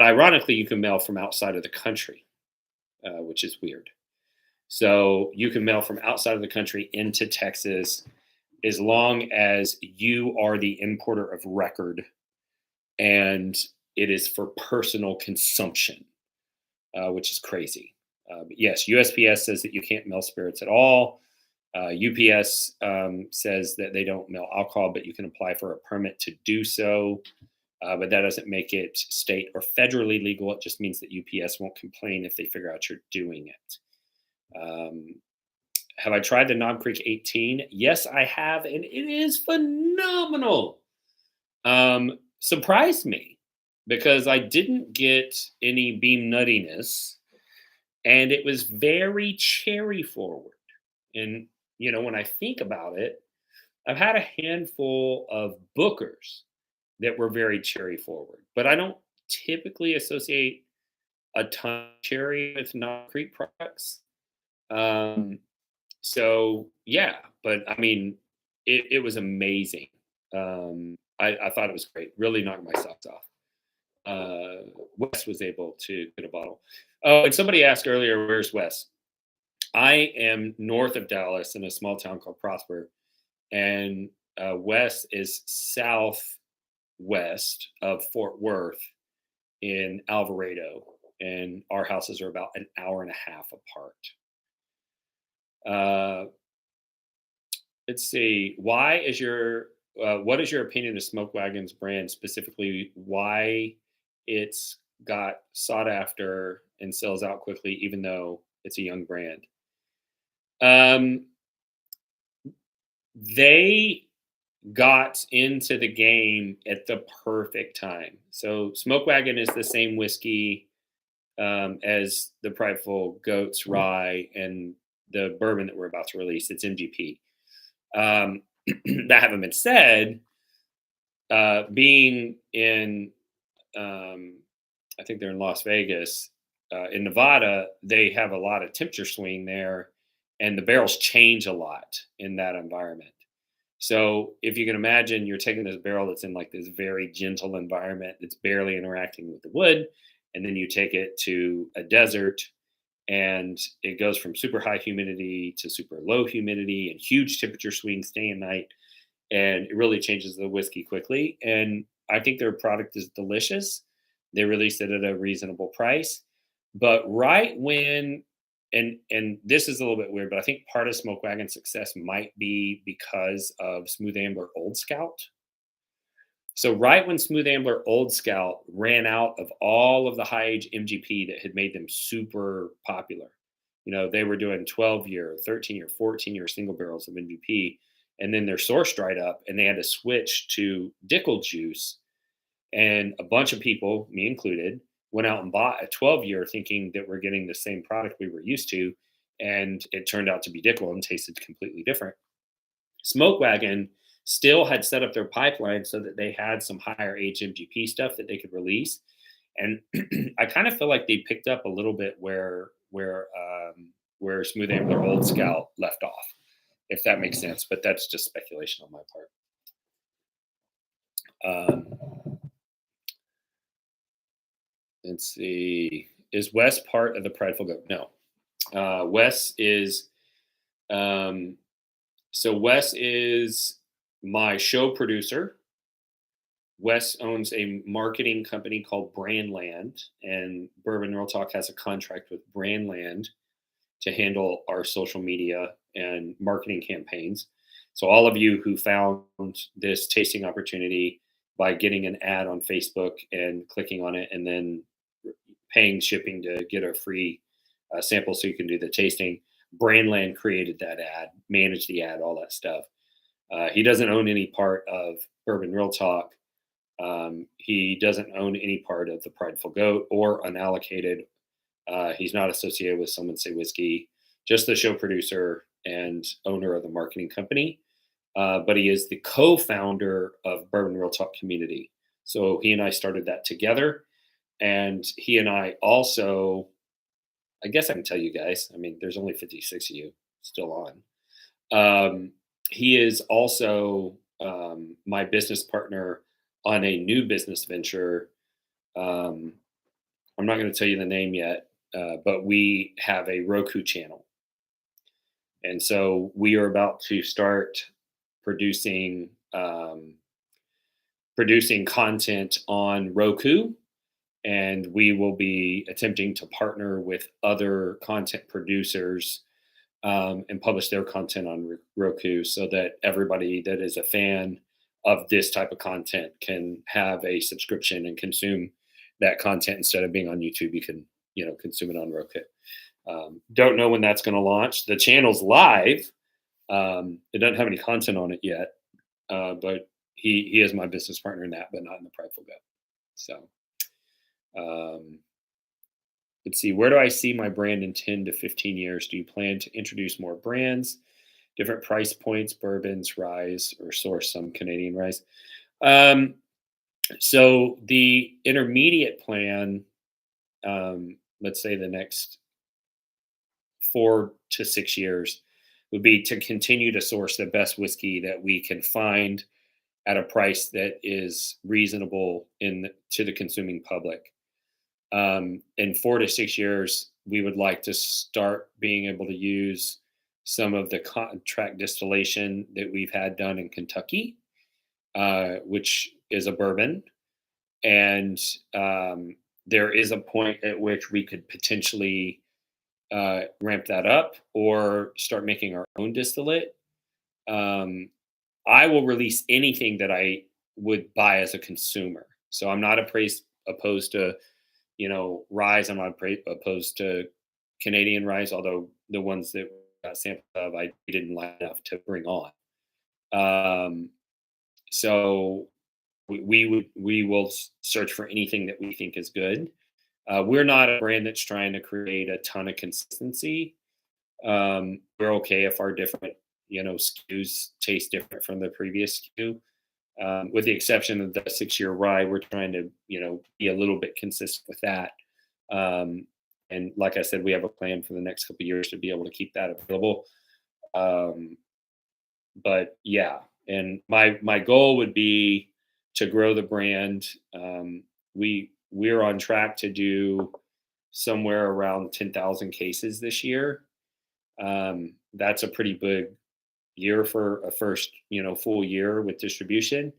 ironically, you can mail from outside of the country, which is weird. So you can mail from outside of the country into Texas as long as you are the importer of record and it is for personal consumption, which is crazy. But yes, USPS says that you can't mail spirits at all. UPS says that they don't mail alcohol, but you can apply for a permit to do so. But that doesn't make it state or federally legal. It just means that UPS won't complain if they figure out you're doing it. Have I tried the Knob Creek 18? Yes, I have, and it is phenomenal. Surprised me because I didn't get any beam nuttiness, and it was very cherry forward. And when I think about it, I've had a handful of Bookers that were very cherry forward, but I don't typically associate a ton of cherry with Knob Creek products. So yeah, but I mean, it was amazing. I thought it was great. Really knocked my socks off. Wes was able to get a bottle. Oh, and somebody asked earlier, where's Wes? I am north of Dallas in a small town called Prosper, and Wes is southwest of Fort Worth in Alvarado, and our houses are about an hour and a half apart. Uh, let's see. What is your opinion of Smoke Wagon's brand, specifically why it's got sought after and sells out quickly, even though it's a young brand? Um, they got into the game at the perfect time. So Smoke Wagon is the same whiskey as the Prideful Goats Rye and the bourbon that we're about to release. It's MGP. Um, that having been said, being in, I think they're in Las Vegas, in Nevada, they have a lot of temperature swing there, and the barrels change a lot in that environment. So if you can imagine, you're taking this barrel that's in like this very gentle environment that's barely interacting with the wood, and then you take it to a desert, and it goes from super high humidity to super low humidity and huge temperature swings day and night, and it really changes the whiskey quickly. And I think their product is delicious. They released it at a reasonable price, but right when and this is a little bit weird, but I think part of Smoke Wagon's success might be because of Smooth Ambler Old Scout. So right when Smooth Ambler Old Scout ran out of all of the high age MGP that had made them super popular, they were doing 12-year, 13-year, 14-year single barrels of MGP, and then their source dried up, and they had to switch to Dickel juice. And a bunch of people, me included, went out and bought a 12-year thinking that we're getting the same product we were used to. And it turned out to be Dickel and tasted completely different. Smoke Wagon still had set up their pipeline so that they had some higher age MGP stuff that they could release. And I kind of feel like they picked up a little bit where Smooth Ambler Old Scout left off, if that makes sense. But that's just speculation on my part. Let's see. Is Wes part of the Prideful Goat? No. Wes is Wes is my show producer. Wes owns a marketing company called Brandland, and Bourbon Real Talk has a contract with Brandland to handle our social media and marketing campaigns. So all of you who found this tasting opportunity by getting an ad on Facebook and clicking on it and then paying shipping to get a free sample so you can do the tasting, Brandland created that ad, managed the ad, all that stuff. He doesn't own any part of Bourbon Real Talk. He doesn't own any part of the Prideful Goat or Unallocated. He's not associated with Someone Say Whiskey, just the show producer and owner of the marketing company. But he is the co-founder of Bourbon Real Talk Community. So he and I started that together. And he and I also, I guess I can tell you guys, I mean, there's only 56 of you still on. He is also my business partner on a new business venture. I'm not going to tell you the name yet, but we have a Roku channel. And so we are about to start producing content on Roku, and we will be attempting to partner with other content producers and publish their content on Roku so that everybody that is a fan of this type of content can have a subscription and consume that content instead of being on YouTube. You can, consume it on Roku. Don't know when that's going to launch. The channel's live. It doesn't have any content on it yet, but he is my business partner in that, but not in the Prideful Goat. So let's see. Where do I see my brand in 10 to 15 years? Do you plan to introduce more brands, different price points, bourbons, ryes, or source some Canadian ryes? So the intermediate plan, let's say the next 4 to 6 years, would be to continue to source the best whiskey that we can find at a price that is reasonable to the consuming public. In 4 to 6 years, we would like to start being able to use some of the contract distillation that we've had done in Kentucky, which is a bourbon. And there is a point at which we could potentially ramp that up or start making our own distillate. Um, I will release anything that I would buy as a consumer. So I'm not opposed to, ryes. I'm not opposed to Canadian ryes, although the ones that got samples of I didn't like enough to bring on. Um, so we will search for anything that we think is good. We're not a brand that's trying to create a ton of consistency. We're okay if our different SKUs taste different from the previous SKU. With the exception of the 6 year rye, we're trying to be a little bit consistent with that. And like I said, we have a plan for the next couple of years to be able to keep that available. Um, but yeah, and my goal would be to grow the brand. We're on track to do somewhere around 10,000 cases this year. That's a pretty big year for a first full year with distribution,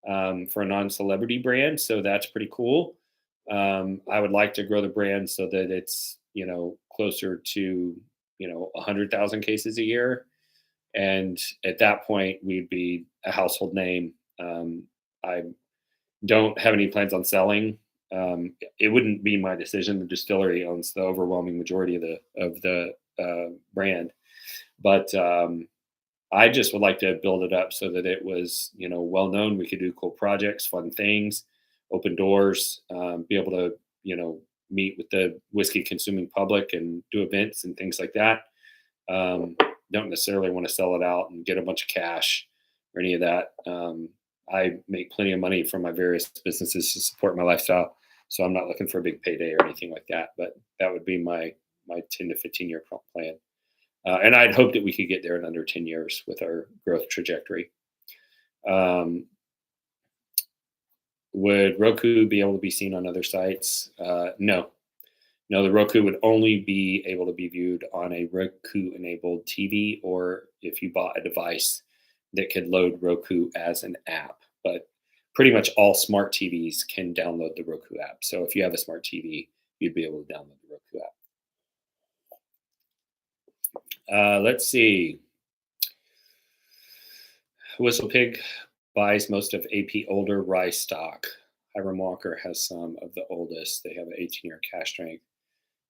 for a non-celebrity brand. So that's pretty cool. I would like to grow the brand so that it's closer to 100,000 cases a year, and at that point we'd be a household name. I don't have any plans on selling. It wouldn't be my decision. The distillery owns the overwhelming majority of the brand, but I just would like to build it up so that it was well known. We could do cool projects, fun things, open doors, be able to meet with the whiskey consuming public and do events and things like that. Um, don't necessarily want to sell it out and get a bunch of cash or any of that. I make plenty of money from my various businesses to support my lifestyle, so I'm not looking for a big payday or anything like that. But that would be my 10 to 15 year plan. And I'd hope that we could get there in under 10 years with our growth trajectory. Um, would Roku be able to be seen on other sites? No. No, the Roku would only be able to be viewed on a Roku-enabled TV, or if you bought a device that could load Roku as an app. But pretty much all smart TVs can download the Roku app. So if you have a smart TV, you'd be able to download the Roku app. Let's see. Whistle Pig buys most of AP older rye stock. Hiram Walker has some of the oldest. They have an 18-year cash strength.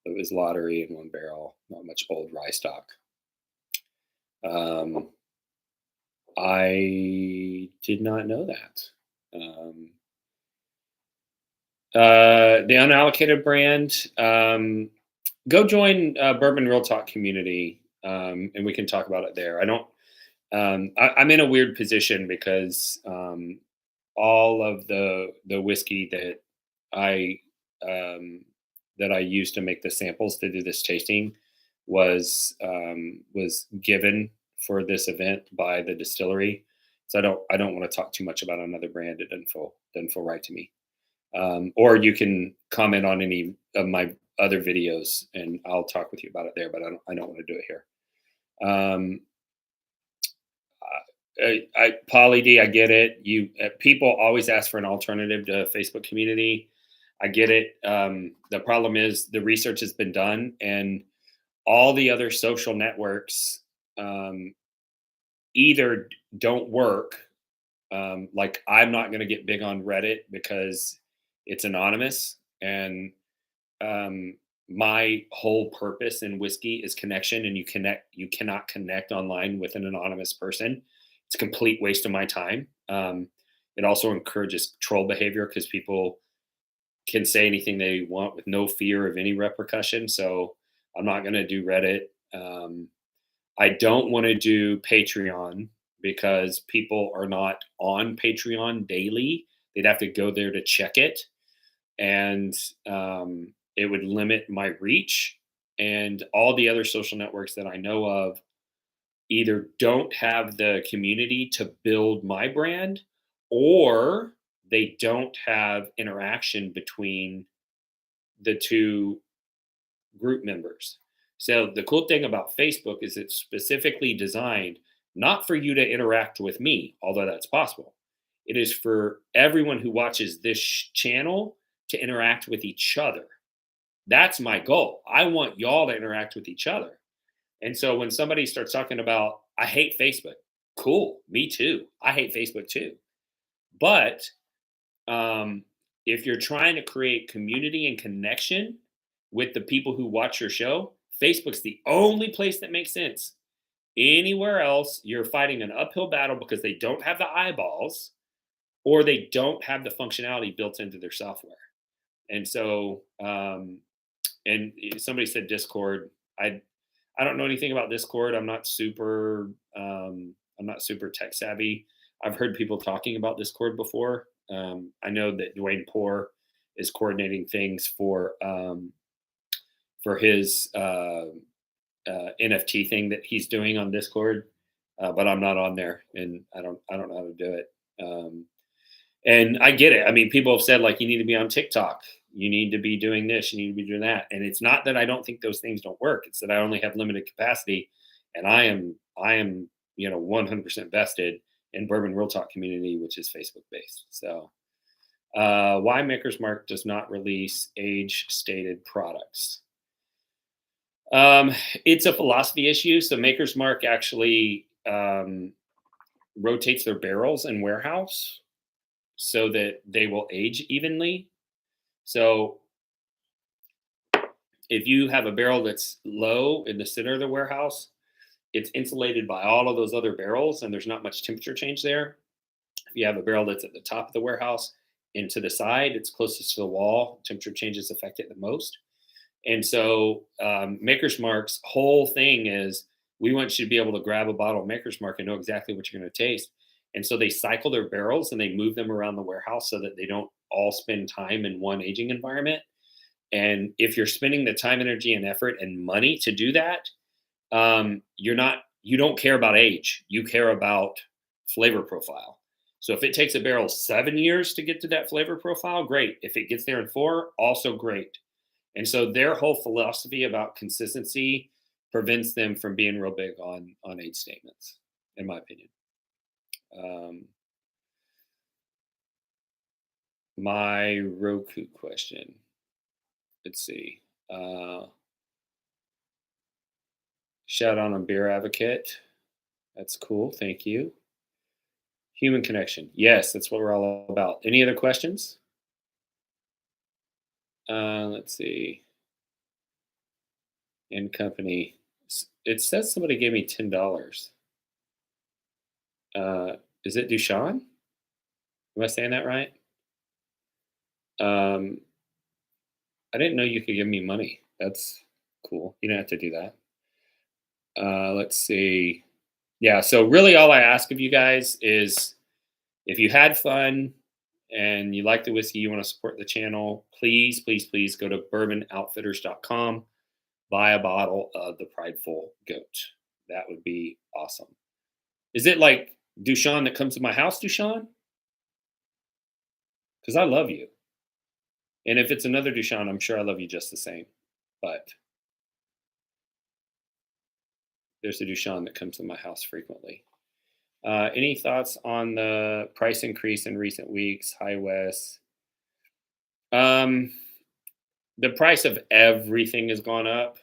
It was lottery in one barrel, not much old rye stock. I did not know that. The unallocated brand, go join Bourbon Real Talk community, and we can talk about it there. I'm in a weird position because all of the whiskey I um, that I used to make the samples to do this tasting was given for this event by the distillery. So I don't want to talk too much about another brand. It doesn't feel right to me. Or you can comment on any of my other videos and I'll talk with you about it there, but I don't want to do it here. Pauly D, I get it. People always ask for an alternative to Facebook community. I get it. The problem is the research has been done, and all the other social networks either don't work. Like I'm not going to get big on Reddit because it's anonymous, and my whole purpose in whiskey is connection, and you cannot connect online with an anonymous person. It's a complete waste of my time. It also encourages troll behavior because people can say anything they want with no fear of any repercussion. So I'm not going to do Reddit. I don't want to do Patreon because people are not on Patreon daily. They'd have to go there to check it. And it would limit my reach. And all the other social networks that I know of either don't have the community to build my brand, or they don't have interaction between the two group members. So the cool thing about Facebook is it's specifically designed not for you to interact with me, although that's possible. It is for everyone who watches this channel to interact with each other. That's my goal. I want y'all to interact with each other. And so when somebody starts talking about, I hate Facebook, cool, me too. I hate Facebook too. But if you're trying to create community and connection with the people who watch your show, Facebook's the only place that makes sense. Anywhere else, you're fighting an uphill battle because they don't have the eyeballs or they don't have the functionality built into their software. And so, and somebody said Discord. I don't know anything about Discord. I'm not super tech savvy. I've heard people talking about Discord before. I know that Dwayne Poor is coordinating things for his NFT thing that he's doing on Discord, but I'm not on there, and I don't know how to do it. And I get it. I mean, people have said like you need to be on TikTok, you need to be doing this, you need to be doing that, and it's not that I don't think those things don't work. It's that I only have limited capacity, and I am 100% vested in Bourbon Real Talk community, which is Facebook based. So, why Maker's Mark does not release age stated products? It's a philosophy issue. So Maker's Mark actually rotates their barrels in warehouse so that they will age evenly. So if you have a barrel that's low in the center of the warehouse, it's insulated by all of those other barrels and there's not much temperature change there. If you have a barrel that's at the top of the warehouse and to the side, it's closest to the wall, temperature changes affect it the most. And so Maker's Mark's whole thing is we want you to be able to grab a bottle of Maker's Mark and know exactly what you're going to taste. And so they cycle their barrels and they move them around the warehouse so that they don't all spend time in one aging environment. And if you're spending the time, energy, and effort and money to do that, you don't care about age. You care about flavor profile. So if it takes a barrel 7 years to get to that flavor profile, great. If it gets there in 4, also great. And so their whole philosophy about consistency prevents them from being real big on age statements, in my opinion. My Roku question. Let's see. Shout out on Beer Advocate. That's cool. Thank you. Human connection. Yes, that's what we're all about. Any other questions? Let's see. In company. It says somebody gave me $10. Is it Dushan? Am I saying that right? I didn't know you could give me money. That's cool. You don't have to do that. Let's see. Yeah, so really all I ask of you guys is if you had fun and you like the whiskey, you want to support the channel, please, please, please go to bourbonoutfitters.com, buy a bottle of the Prideful Goat. That would be awesome. Is it like Dushan that comes to my house, Dushan? Because I love you. And if it's another Dushan, I'm sure I love you just the same. But there's a Dushan that comes to my house frequently. Any thoughts on the price increase in recent weeks? Hi, Wes. The price of everything has gone up.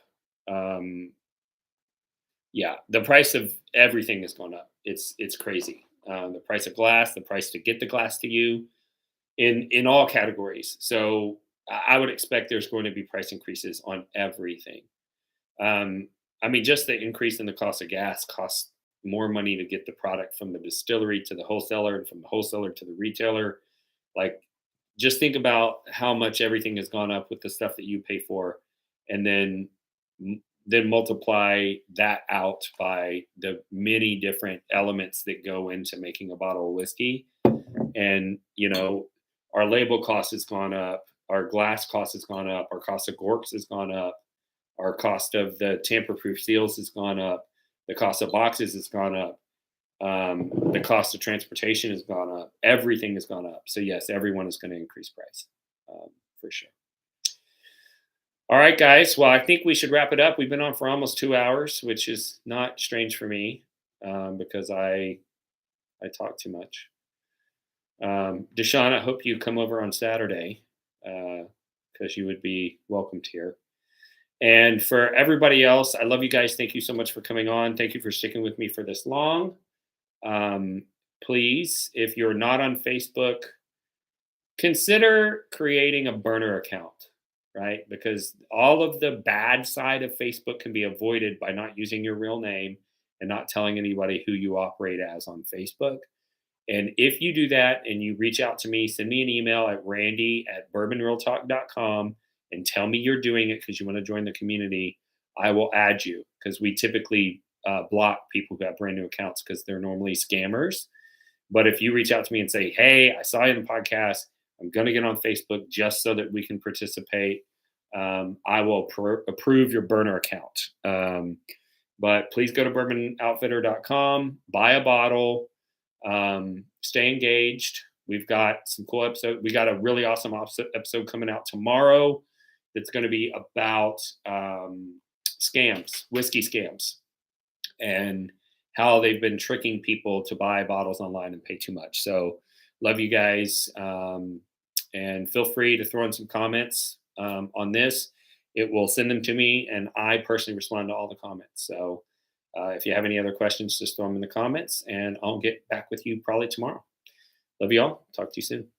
Yeah, the price of everything has gone up. It's crazy. The price of glass, the price to get the glass to you, in all categories. So I would expect there's going to be price increases on everything. I mean, just the increase in the cost of gas costs more money to get the product from the distillery to the wholesaler and from the wholesaler to the retailer. Like, just think about how much everything has gone up with the stuff that you pay for, and then multiply that out by the many different elements that go into making a bottle of whiskey. And, our label cost has gone up, our glass cost has gone up, our cost of corks has gone up, our cost of the tamper-proof seals has gone up, the cost of boxes has gone up, the cost of transportation has gone up, everything has gone up. So yes, everyone is going to increase price, for sure. All right, guys. Well, I think we should wrap it up. We've been on for almost 2 hours, which is not strange for me because I talk too much. Deshaun, I hope you come over on Saturday because you would be welcomed here. And for everybody else, I love you guys. Thank you so much for coming on. Thank you for sticking with me for this long. Um, Please, if you're not on Facebook, consider creating a burner account, right? Because all of the bad side of Facebook can be avoided by not using your real name and not telling anybody who you operate as on Facebook. And if you do that and you reach out to me, send me an email at randy@bourbonrealtalk.com and tell me you're doing it because you want to join the community. I will add you because we typically block people who have brand new accounts because they're normally scammers. But if you reach out to me and say, hey, I saw you in the podcast, I'm going to get on Facebook just so that we can participate, I will approve your burner account. But please go to bourbonoutfitter.com, buy a bottle, stay engaged. We've got some cool episodes. We got a really awesome episode coming out tomorrow that's going to be about scams, whiskey scams, and how they've been tricking people to buy bottles online and pay too much. So love you guys. And feel free to throw in some comments on this. It will send them to me, and I personally respond to all the comments. So if you have any other questions, just throw them in the comments, and I'll get back with you probably tomorrow. Love you all. Talk to you soon.